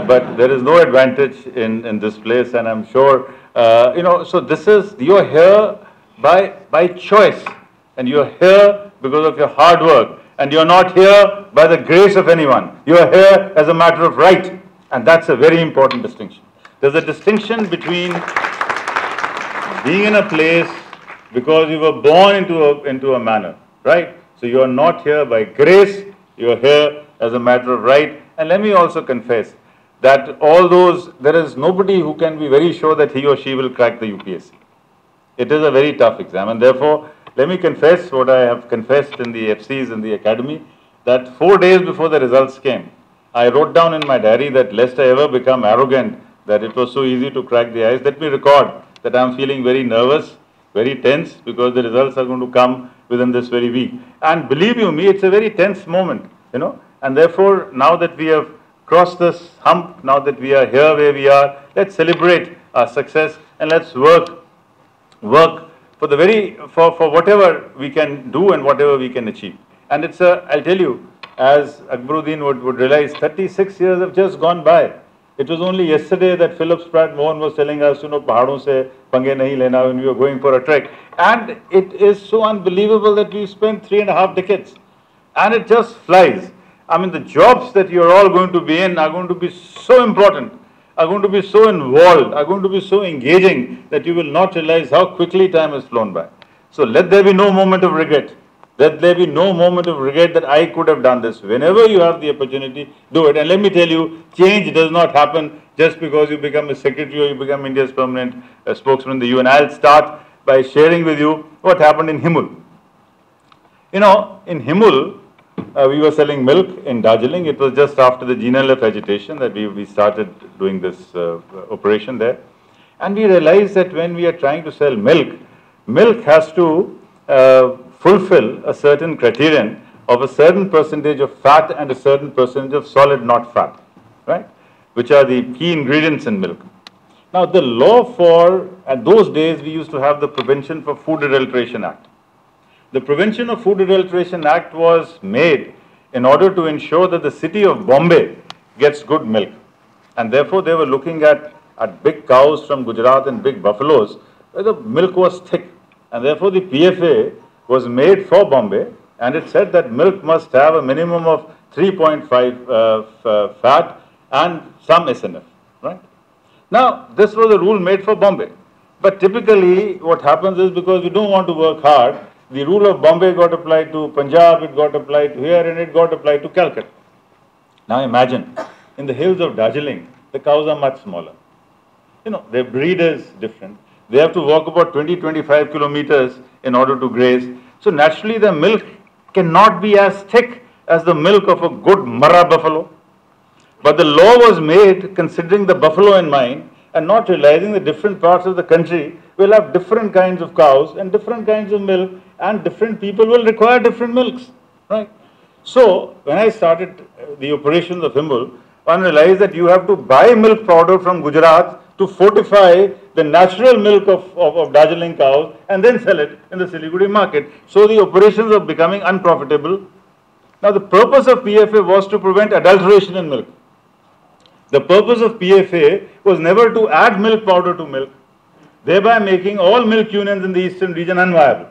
Speaker 5: but there is no advantage in this place, and I'm sure, so you're here by choice, and you're here because of your hard work, and you're not here by the grace of anyone. You're here as a matter of right, and that's a very important distinction. There's a distinction between being in a place because you were born into a manner, right? So you are not here by grace, you are here as a matter of right. And let me also confess that there is nobody who can be very sure that he or she will crack the UPSC. It is a very tough exam, and therefore, let me confess what I have confessed in the FCs in the academy, that 4 days before the results came, I wrote down in my diary that lest I ever become arrogant, that it was so easy to crack the eyes, let me record that I am feeling very nervous, very tense, because the results are going to come within this very week. And believe you me, it's a very tense moment, and therefore, now that we have crossed this hump, now that we are here where we are, let's celebrate our success, and let's work for whatever we can do and whatever we can achieve. And it's I'll tell you, as Akbaruddin would realize, 36 years have just gone by. It was only yesterday that Philip Spratt Mohan was telling us, pahadon se pange nahi lena when we were going for a trek. And it is so unbelievable that we spent 3.5 decades. And it just flies. The jobs that you're all going to be in are going to be so important, are going to be so involved, are going to be so engaging that you will not realize how quickly time has flown by. So let there be no moment of regret. Let there be no moment of regret that I could have done this. Whenever you have the opportunity, do it. And let me tell you, change does not happen just because you become a secretary or you become India's permanent spokesman in the UN. I'll start by sharing with you what happened in Himul. In Himul, we were selling milk in Darjeeling. It was just after the GNLF agitation that we started doing this operation there. And we realized that when we are trying to sell milk, milk has to fulfill a certain criterion of a certain percentage of fat and a certain percentage of solid not fat, right? Which are the key ingredients in milk. Now the law at those days we used to have the Prevention for Food Adulteration Act. The Prevention of Food Adulteration Act was made in order to ensure that the city of Bombay gets good milk. And therefore they were looking at big cows from Gujarat and big buffaloes where the milk was thick. And therefore the PFA was made for Bombay, and it said that milk must have a minimum of 3.5 fat and some SNF, right? Now, this was a rule made for Bombay. But typically, what happens is because we don't want to work hard, the rule of Bombay got applied to Punjab, it got applied to here, and it got applied to Calcutta. Now imagine, in the hills of Darjeeling, the cows are much smaller. Their breed is different. They have to walk about 20-25 kilometers in order to graze. So naturally the milk cannot be as thick as the milk of a good Marra buffalo. But the law was made considering the buffalo in mind and not realizing the different parts of the country will have different kinds of cows and different kinds of milk, and different people will require different milks, right? So, when I started the operations of Himbol, one realized that you have to buy milk powder from Gujarat to fortify the natural milk of Darjeeling cows and then sell it in the Siliguri market. So, the operations are becoming unprofitable. Now, the purpose of PFA was to prevent adulteration in milk. The purpose of PFA was never to add milk powder to milk, thereby making all milk unions in the eastern region unviable.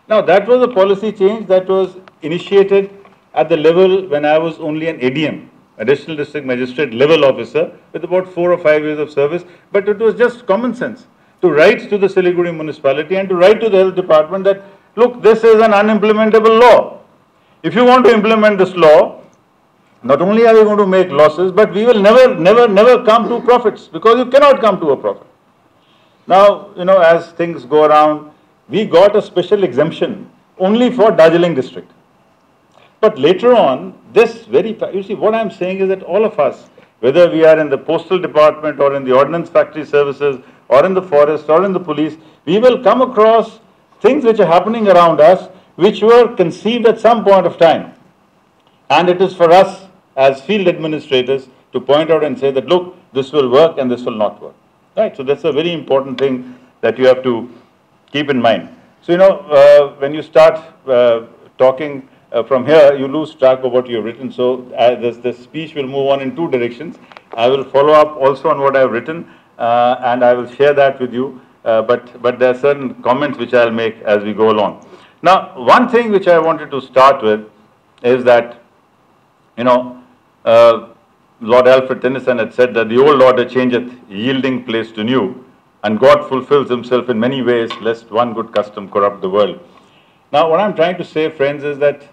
Speaker 5: Now, that was a policy change that was initiated at the level when I was only an ADM, Additional District Magistrate level officer, with about 4 or 5 years of service, but it was just common sense to write to the Siliguri municipality and to write to the health department that, look, this is an unimplementable law. If you want to implement this law, not only are we going to make losses, but we will never come to profits, because you cannot come to a profit. Now, as things go around, we got a special exemption only for Darjeeling district. But later on, you see, what I'm saying is that all of us, whether we are in the postal department or in the ordnance factory services or in the forest or in the police, we will come across things which are happening around us which were conceived at some point of time. And it is for us as field administrators to point out and say that, look, this will work and this will not work. Right? So that's a very important thing that you have to keep in mind. So, when you start talking from here, you lose track of what you have written. So this speech will move on in 2 directions. I will follow up also on what I have written, and I will share that with you. But there are certain comments which I will make as we go along. Now, one thing which I wanted to start with is that, Lord Alfred Tennyson had said that the old order changeth, yielding place to new, and God fulfills himself in many ways, lest one good custom corrupt the world. Now, what I'm trying to say, friends, is that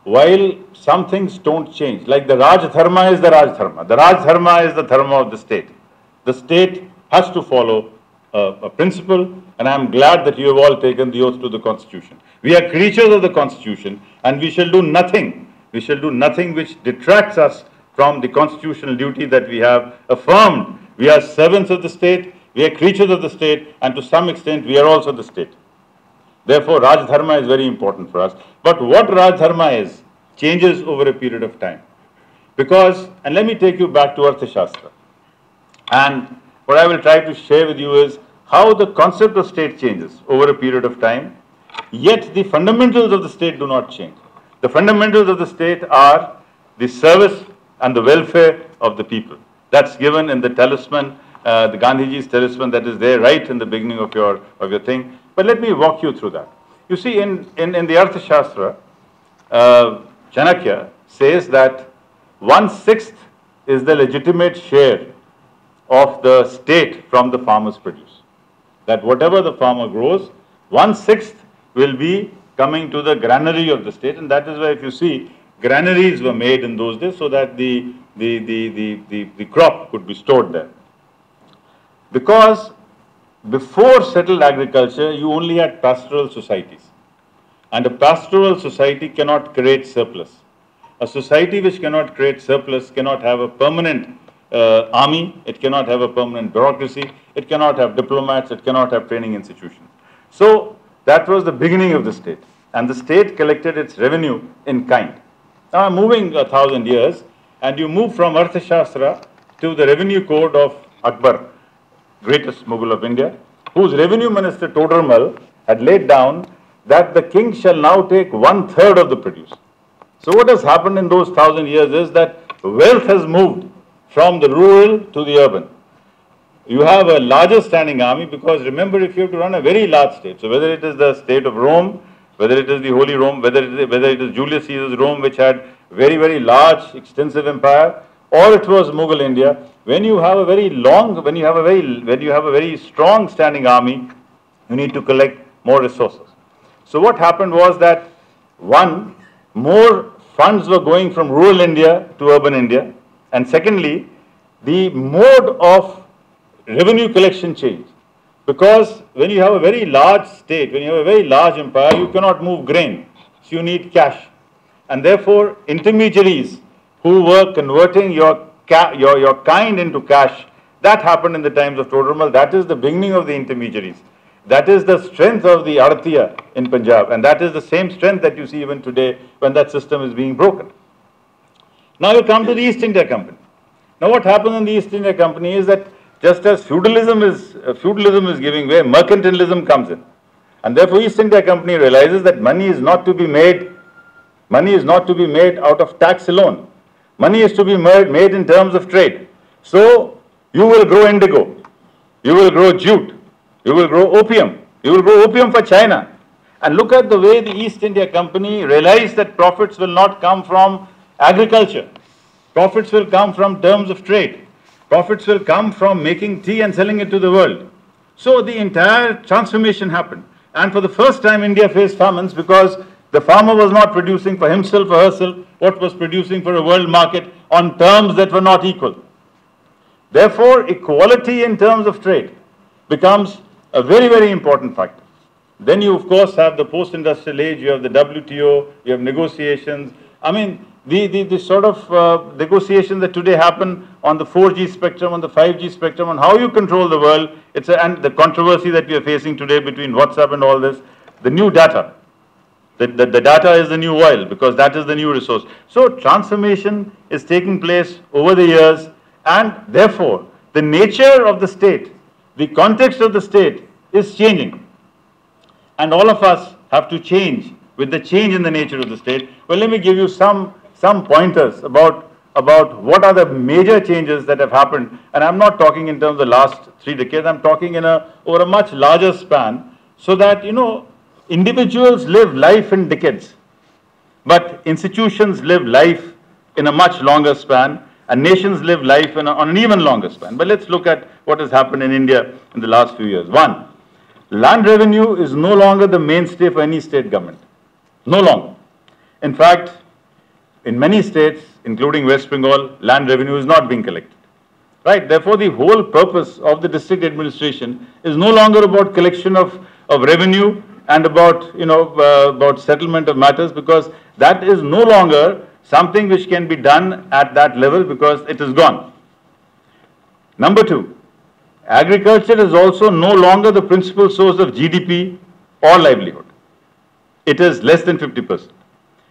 Speaker 5: while some things don't change, like the Raj Dharma is the Raj Dharma. The Raj Dharma is the Dharma of the state. The state has to follow a principle, and I'm glad that you have all taken the oath to the Constitution. We are creatures of the Constitution, and we shall do nothing. We shall do nothing which detracts us from the constitutional duty that we have affirmed. We are servants of the state, we are creatures of the state, and to some extent we are also the state. Therefore, Raj Dharma is very important for us. But what Raj Dharma is changes over a period of time. Because, and let me take you back to Arthashastra. And what I will try to share with you is how the concept of state changes over a period of time, yet the fundamentals of the state do not change. The fundamentals of the state are the service and the welfare of the people. That's given in the talisman, the Gandhiji's talisman that is there right in the beginning of your thing. But let me walk you through that. You see, in the Arthashastra, Chanakya says that 1/6 is the legitimate share of the state from the farmer's produce. That whatever the farmer grows, 1/6 will be coming to the granary of the state, and that is why, if you see, granaries were made in those days so that the crop could be stored there. Because before settled agriculture, you only had pastoral societies. And a pastoral society cannot create surplus. A society which cannot create surplus cannot have a permanent army, it cannot have a permanent bureaucracy, it cannot have diplomats, it cannot have training institutions. So that was the beginning of the state. And the state collected its revenue in kind. Now I'm moving 1,000 years, and you move from Arthashastra to the revenue code of Akbar, greatest Mughal of India, whose revenue minister Todarmal had laid down that the king shall now take 1/3 of the produce. So what has happened in those 1,000 years is that wealth has moved from the rural to the urban. You have a larger standing army, because remember, if you have to run a very large state, so whether it is the state of Rome, whether it is the Holy Rome, whether it is Julius Caesar's Rome, which had very, very large, extensive empire, or it was Mughal India, when you have a very strong standing army, you need to collect more resources. So what happened was that, one, more funds were going from rural India to urban India, and secondly, the mode of revenue collection changed. Because when you have a very large state, when you have a very large empire, you cannot move grain, so you need cash. And therefore, intermediaries who were converting your kind into cash, that happened in the times of Todarmal. That is the beginning of the intermediaries. That is the strength of the Artiya in Punjab, and that is the same strength that you see even today when that system is being broken. Now you come to the East India Company. Now what happens in the East India Company is that just as feudalism is giving way, mercantilism comes in. And therefore East India Company realizes that money is not to be made out of tax alone. Money is to be made in terms of trade. So you will grow indigo, you will grow jute, you will grow opium for China. And look at the way the East India Company realized that profits will not come from agriculture. Profits will come from terms of trade. Profits will come from making tea and selling it to the world. So the entire transformation happened. And for the first time, India faced famines because the farmer was not producing for himself or herself what was producing for a world market on terms that were not equal. Therefore, equality in terms of trade becomes a very, very important factor. Then you, of course, have the post-industrial age, you have the WTO, you have negotiations. I mean, the sort of negotiations that today happen on the 4G spectrum, on the 5G spectrum, on how you control the world, and the controversy that we are facing today between WhatsApp and all this, the new data. The data is the new oil because that is the new resource. So transformation is taking place over the years, and therefore the nature of the state, the context of the state is changing. And all of us have to change with the change in the nature of the state. Well, let me give you some pointers about what are the major changes that have happened. And I'm not talking in terms of the last 3 decades, I'm talking over a much larger span, so that, individuals live life in decades, but institutions live life in a much longer span, and nations live life on an even longer span. But let's look at what has happened in India in the last few years. One, land revenue is no longer the mainstay for any state government. No longer. In fact, in many states, including West Bengal, land revenue is not being collected. Right? Therefore, the whole purpose of the district administration is no longer about collection of revenue and about settlement of matters, because that is no longer something which can be done at that level because it is gone. Number two, agriculture is also no longer the principal source of GDP or livelihood. It is less than 50%.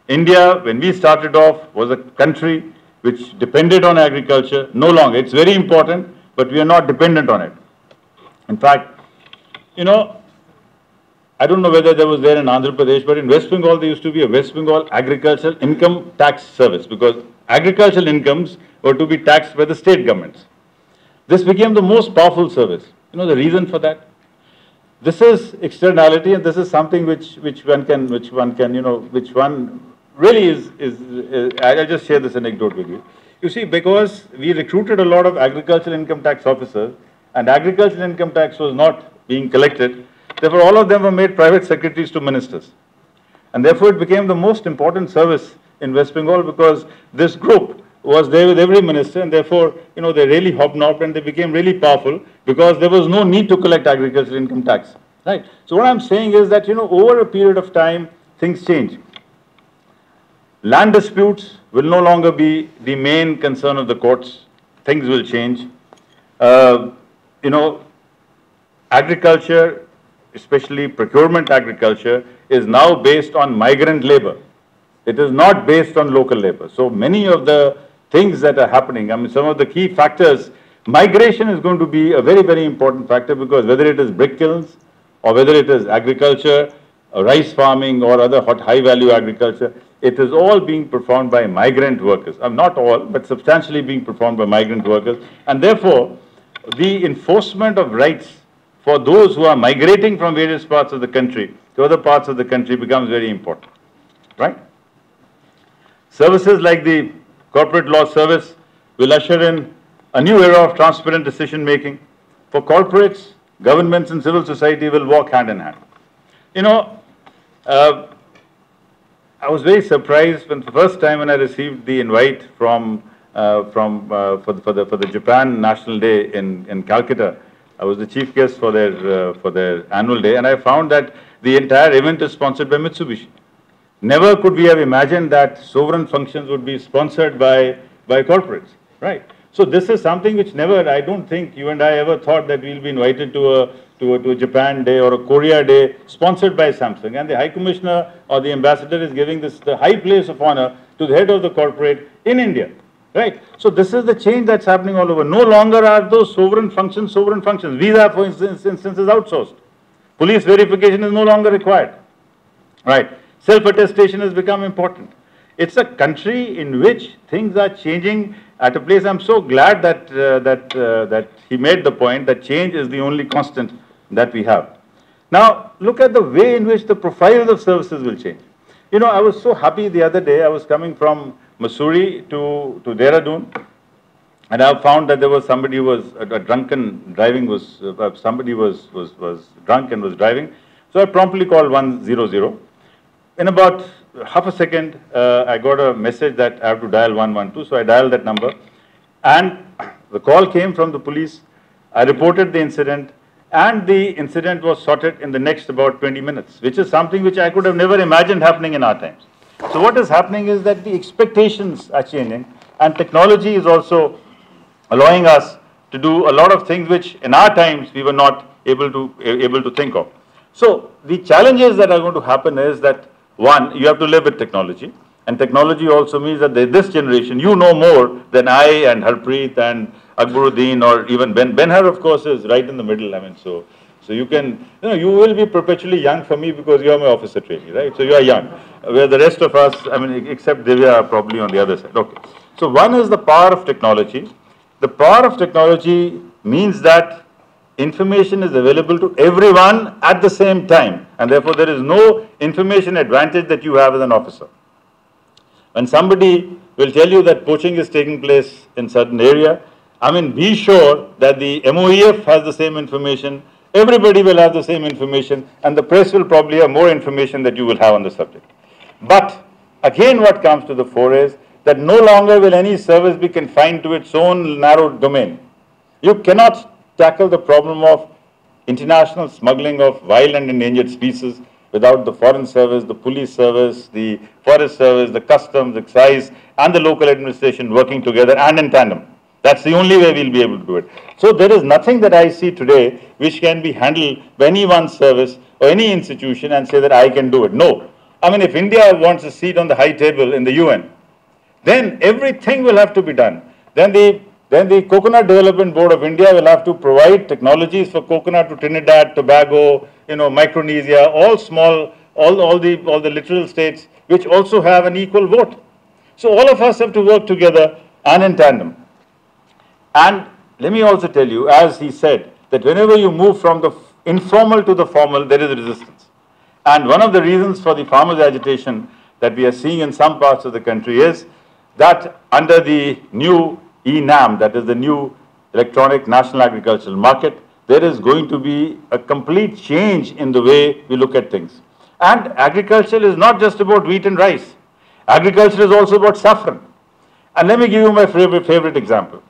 Speaker 5: India, when we started off, was a country which depended on agriculture. No longer. It's very important, but we are not dependent on it. In fact, I don't know whether there was there in Andhra Pradesh, but in West Bengal there used to be a West Bengal Agricultural Income Tax Service, because agricultural incomes were to be taxed by the state governments. This became the most powerful service. The reason for that? This is externality, and this is something which one really is. I'll just share this anecdote with you. You see, because we recruited a lot of agricultural income tax officers, and agricultural income tax was not being collected, therefore all of them were made private secretaries to ministers. And therefore it became the most important service in West Bengal, because this group was there with every minister, and therefore, they really hobnobbed and they became really powerful because there was no need to collect agricultural income tax. Right? So what I'm saying is that, over a period of time, things change. Land disputes will no longer be the main concern of the courts. Things will change. Agriculture, especially procurement agriculture, is now based on migrant labor. It is not based on local labor. So many of the things that are happening, some of the key factors, migration is going to be a very, very important factor, because whether it is brick kilns or whether it is agriculture, rice farming or other high value agriculture, it is all being performed by migrant workers. Not all, but substantially being performed by migrant workers. And therefore, the enforcement of rights for those who are migrating from various parts of the country to other parts of the country becomes very important. Right? Services like the Corporate Law Service will usher in a new era of transparent decision making. For corporates, governments and civil society will walk hand in hand. I was very surprised when the first time when I received the invite for the Japan National Day in Calcutta. I was the chief guest for their annual day, and I found that the entire event is sponsored by Mitsubishi. Never could we have imagined that sovereign functions would be sponsored by corporates, right? So this is something which never, I don't think you and I ever thought that we'll be invited to a Japan Day or a Korea Day sponsored by Samsung, and the High Commissioner or the Ambassador is giving this the high place of honor to the head of the corporate in India, right? So this is the change that's happening all over. No longer are those sovereign functions. Visa, for instance, is outsourced. Police verification is no longer required, right? Self-attestation has become important. It's a country in which things are changing at a place. I'm so glad that that he made the point that change is the only constant that we have. Now, look at the way in which the profiles of services will change. You know, I was so happy the other day. I was coming from Mussoorie to Dehradun, and I found that there was somebody who was drunken driving. Somebody was drunk and was driving. So I promptly called 100. In about half a second, I got a message that I have to dial 112. So I dialed that number, and the call came from the police. I reported the incident, and the incident was sorted in the next about 20 minutes, which is something which I could have never imagined happening in our times. So what is happening is that the expectations are changing, and technology is also allowing us to do a lot of things which in our times we were not able to think of. So the challenges that are going to happen is that, one, you have to live with technology, and technology also means that this generation, you know more than I and Harpreet and Akbaruddin or even Ben. Ben-Har, of course, is right in the middle. I mean, so you can, you will be perpetually young for me because you are my officer trainee, right? So you are young, where the rest of us, I mean, except Divya, are probably on the other side. Okay. So one is the power of technology. The power of technology means that information is available to everyone at the same time, and therefore there is no information advantage that you have as an officer. When somebody will tell you that poaching is taking place in certain area, I mean, be sure that the MOEF has the same information, everybody will have the same information, and the press will probably have more information that you will have on the subject. But again, what comes to the fore is that no longer will any service be confined to its own narrow domain. You cannot tackle the problem of international smuggling of wild and endangered species without the foreign service, the police service, the forest service, the customs, excise, and the local administration working together and in tandem. That's the only way we'll be able to do it. So there is nothing that I see today which can be handled by any one service or any institution and say that I can do it. No. I mean, if India wants a seat on the high table in the UN, then everything will have to be done. Then the Coconut Development Board of India will have to provide technologies for coconut to Trinidad, Tobago, Micronesia, all small, all the littoral states which also have an equal vote. So all of us have to work together and in tandem. And let me also tell you, as he said, that whenever you move from the informal to the formal, there is resistance. And one of the reasons for the farmers' agitation that we are seeing in some parts of the country is that under the new ENAM, that is the new Electronic National Agricultural Market, there is going to be a complete change in the way we look at things. And agriculture is not just about wheat and rice. Agriculture is also about saffron. And let me give you my favorite example.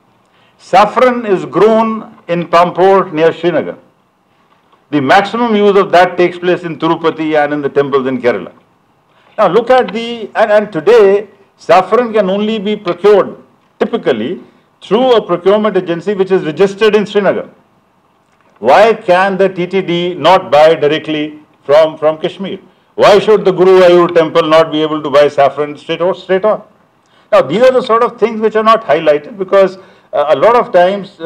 Speaker 5: Saffron is grown in Pampore near Srinagar. The maximum use of that takes place in Tirupati and in the temples in Kerala. Now look at and today saffron can only be procured typically through a procurement agency which is registered in Srinagar. Why can the TTD not buy directly from Kashmir? Why should the Guru Ayur temple not be able to buy saffron straight on? Now these are the sort of things which are not highlighted because a lot of times,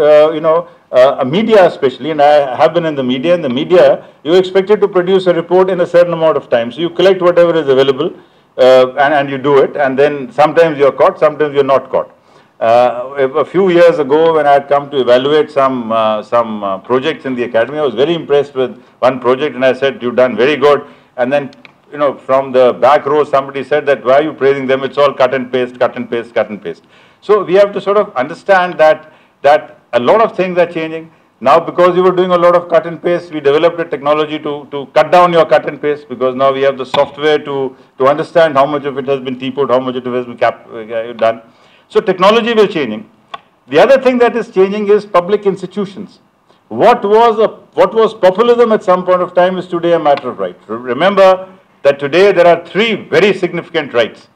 Speaker 5: media especially, and I have been in the media, you're expected to produce a report in a certain amount of time. So you collect whatever is available and you do it, and then sometimes you're caught, sometimes you're not caught. A few years ago, when I had come to evaluate some projects in the academy, I was very impressed with one project, and I said, "You've done very good." And then, from the back row, somebody said that, "Why are you praising them? It's all cut and paste, cut and paste, cut and paste." So we have to sort of understand that a lot of things are changing. Now, because we were doing a lot of cut and paste, we developed a technology to cut down your cut and paste, because now we have the software to understand how much of it has been T-put, how much of it has been done. So technology will changing. The other thing that is changing is public institutions. What was populism at some point of time is today a matter of right. Remember that today there are three very significant rights.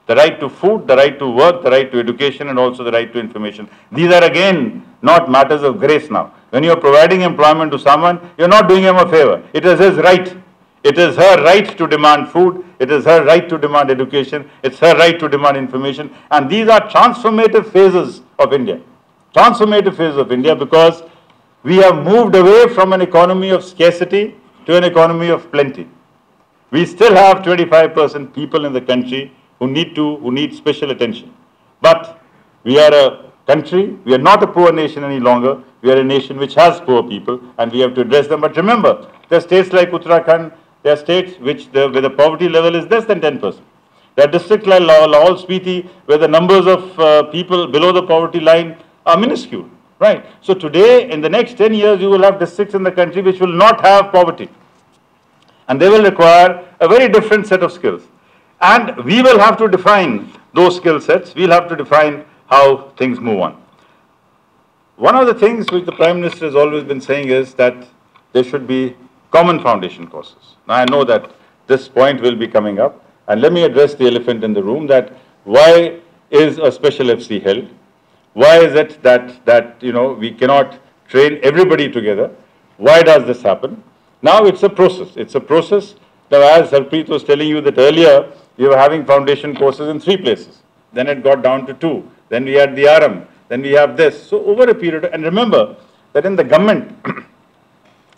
Speaker 5: The right to food, the right to work, the right to education, and also the right to information. These are again not matters of grace now. When you are providing employment to someone, you are not doing him a favor. It is his right. It is her right to demand food. It is her right to demand education. It's her right to demand information. And these are transformative phases of India. Transformative phases of India, because we have moved away from an economy of scarcity to an economy of plenty. We still have 25% people in the country who need special attention. But we are a country, we are not a poor nation any longer. We are a nation which has poor people, and we have to address them. But remember, there are states like Uttarakhand, there are states where the poverty level is less than 10%. There are districts like Lahore, Spiti, where the numbers of people below the poverty line are minuscule. Right? So today, in the next 10 years, you will have districts in the country which will not have poverty. And they will require a very different set of skills. And we will have to define those skill sets. We'll have to define how things move on. One of the things which the Prime Minister has always been saying is that there should be common foundation courses. Now, I know that this point will be coming up. And let me address the elephant in the room, that why is a special FC held? Why is it that we cannot train everybody together? Why does this happen? Now it's a process. It's a process. Now, as Harpreet was telling you that earlier, we were having foundation courses in 3 places. Then it got down to 2. Then we had the RM. Then we have this. So over a period, and remember that in the government,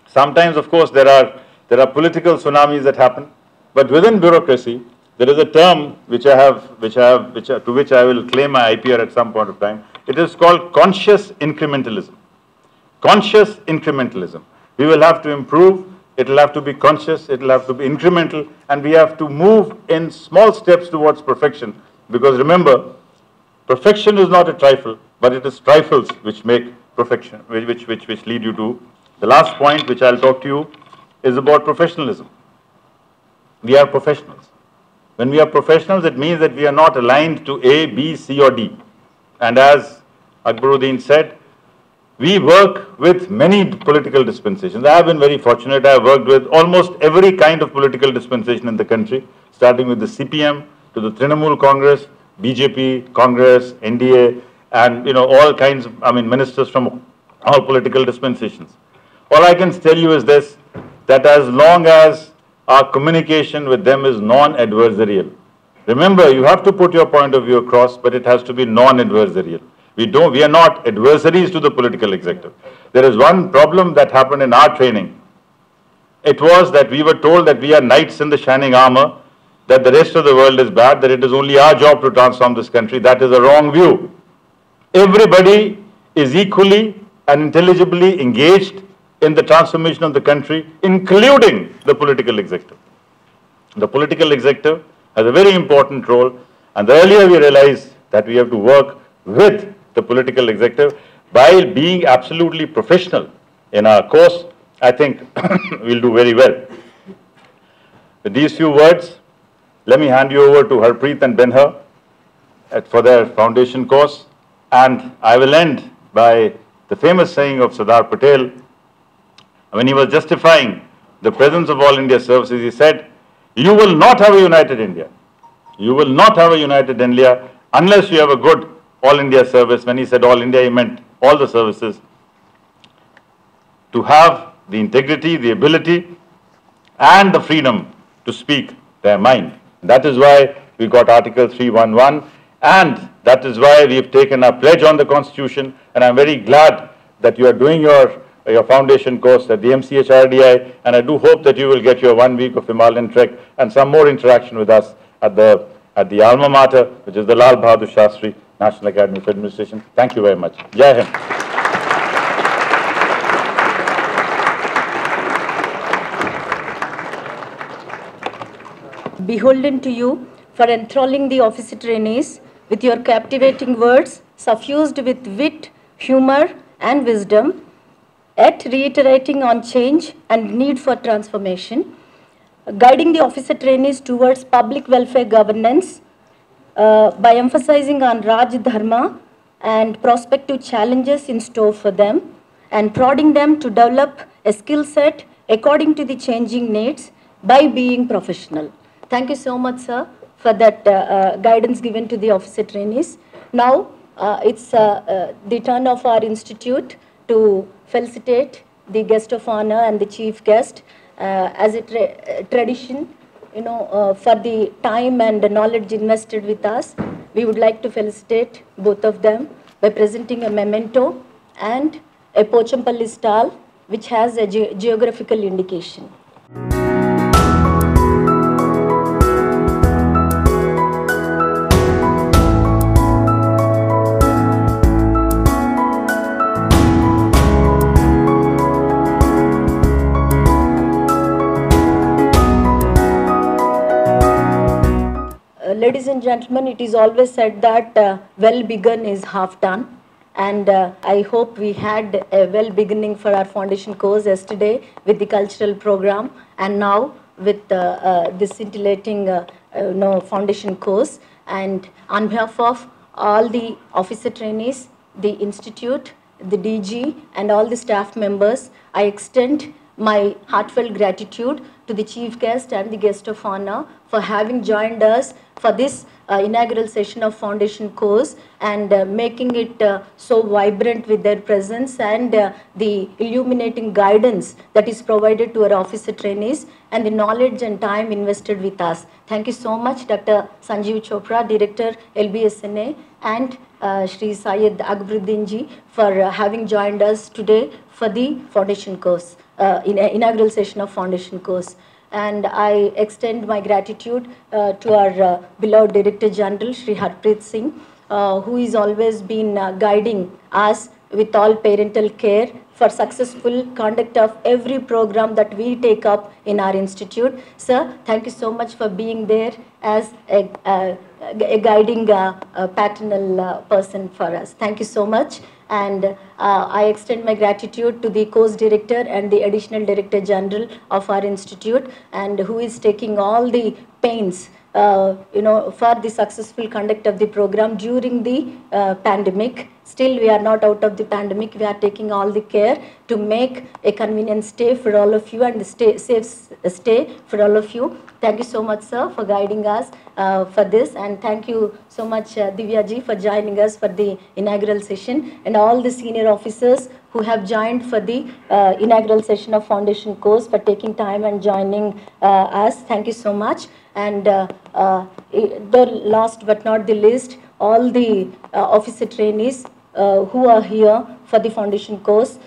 Speaker 5: sometimes, of course, there are political tsunamis that happen. But within bureaucracy, there is a term to which I will claim my IPR at some point of time. It is called conscious incrementalism. Conscious incrementalism. We will have to improve. It will have to be conscious. It will have to be incremental, and we have to move in small steps towards perfection. Because remember, perfection is not a trifle, but it is trifles which make perfection, which lead you to the last point, which I'll talk to you, is about professionalism. We are professionals. When we are professionals, it means that we are not aligned to A, B, C, or D. And as Akbaruddin said, we work with many political dispensations. I have been very fortunate. I have worked with almost every kind of political dispensation in the country, starting with the CPM to the Trinamool Congress, BJP, Congress, NDA, and all kinds of, ministers from all political dispensations. All I can tell you is this, that as long as our communication with them is non-adversarial. Remember, you have to put your point of view across, but it has to be non-adversarial. We are not adversaries to the political executive. There is one problem that happened in our training. It was that we were told that we are knights in the shining armor, that the rest of the world is bad, that it is only our job to transform this country. That is a wrong view. Everybody is equally and intelligibly engaged in the transformation of the country, including the political executive. The political executive has a very important role, and the earlier we realize that we have to work with the political executive by being absolutely professional in our course, I think we'll do very well. With these few words, let me hand you over to Harpreet and Benha for their foundation course, and I will end by the famous saying of Sardar Patel. When he was justifying the presence of All India services, he said, "You will not have a united India. You will not have a united India unless you have a good All India service." When he said All India, he meant all the services. To have the integrity, the ability, and the freedom to speak their mind. That is why we got Article 311, and that is why we have taken our pledge on the Constitution, and I'm very glad that you are doing your foundation course at the MCRHRD, and I do hope that you will get your 1 week of Himalayan trek and some more interaction with us at the alma mater, which is the Lal Bahadur Shastri National Academy of Administration. Thank you very much. Jai Hind.
Speaker 1: Beholden to you for enthralling the officer trainees with your captivating words, suffused with wit, humor, and wisdom, yet reiterating on change and need for transformation, guiding the officer trainees towards public welfare governance by emphasizing on Raj Dharma and prospective challenges in store for them, and prodding them to develop a skill set according to the changing needs by being professional. Thank you so much, sir, for for that guidance given to the officer trainees. Now it's the turn of our institute to felicitate the guest of honor and the chief guest as a tradition, for the time and the knowledge invested with us. We would like to felicitate both of them by presenting a memento and a Pochampalli stall which has a geographical indication. Ladies and gentlemen, it is always said that well begun is half done. And I hope we had a well beginning for our foundation course yesterday with the cultural program, and now with this scintillating foundation course. And on behalf of all the officer trainees, the institute, the DG, and all the staff members, I extend my heartfelt gratitude to the chief guest and the guest of honor for having joined us for this inaugural session of foundation course, and making it so vibrant with their presence and the illuminating guidance that is provided to our officer trainees and the knowledge and time invested with us. Thank you so much, Dr. Sanjeev Chopra, Director LBSNA, and Shri Syed Akbaruddin ji for having joined us today for the foundation course, inaugural session of foundation course. And I extend my gratitude to our beloved Director General, Shri Harpreet Singh, who is always been guiding us with all parental care for successful conduct of every program that we take up in our institute. Sir, thank you so much for being there as a guiding paternal person for us. Thank you so much. And I extend my gratitude to the course director and the additional director general of our institute, and who is taking all the pains for the successful conduct of the program during the pandemic. Still, we are not out of the pandemic. We are taking all the care to make a convenient stay for all of you and safe stay for all of you. Thank you so much, sir, for guiding us for this. And thank you so much, Divya ji, for joining us for the inaugural session, and all the senior officers who have joined for the inaugural session of foundation course, for taking time and joining us. Thank you so much. And the last but not the least, all the officer trainees who are here for the foundation course,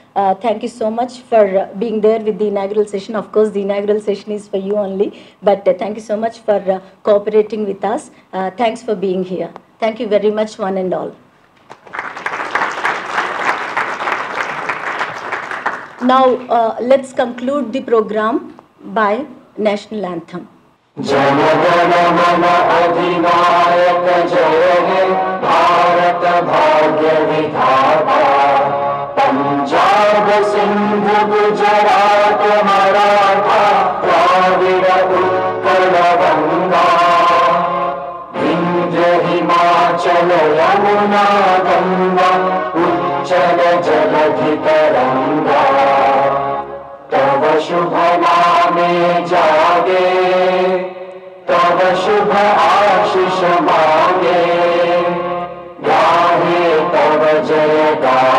Speaker 1: thank you so much for being there with the inaugural session. Of course, the inaugural session is for you only, but thank you so much for cooperating with us. Thanks for being here. Thank you very much, one and all. Now, let's conclude the program by national anthem.
Speaker 6: जनगण मन अधिनायक जय हे भारत भाग्य विधाता पंजाब सिंध गुजरात मराठा द्राविड़ उत्कल गंगा विंध्य हिमाचल यमुना गंगा उच्चल जलधि तरंगा तव शुभ नामे जागे तव शुभ आशीष मांगे गाहे तव जय गा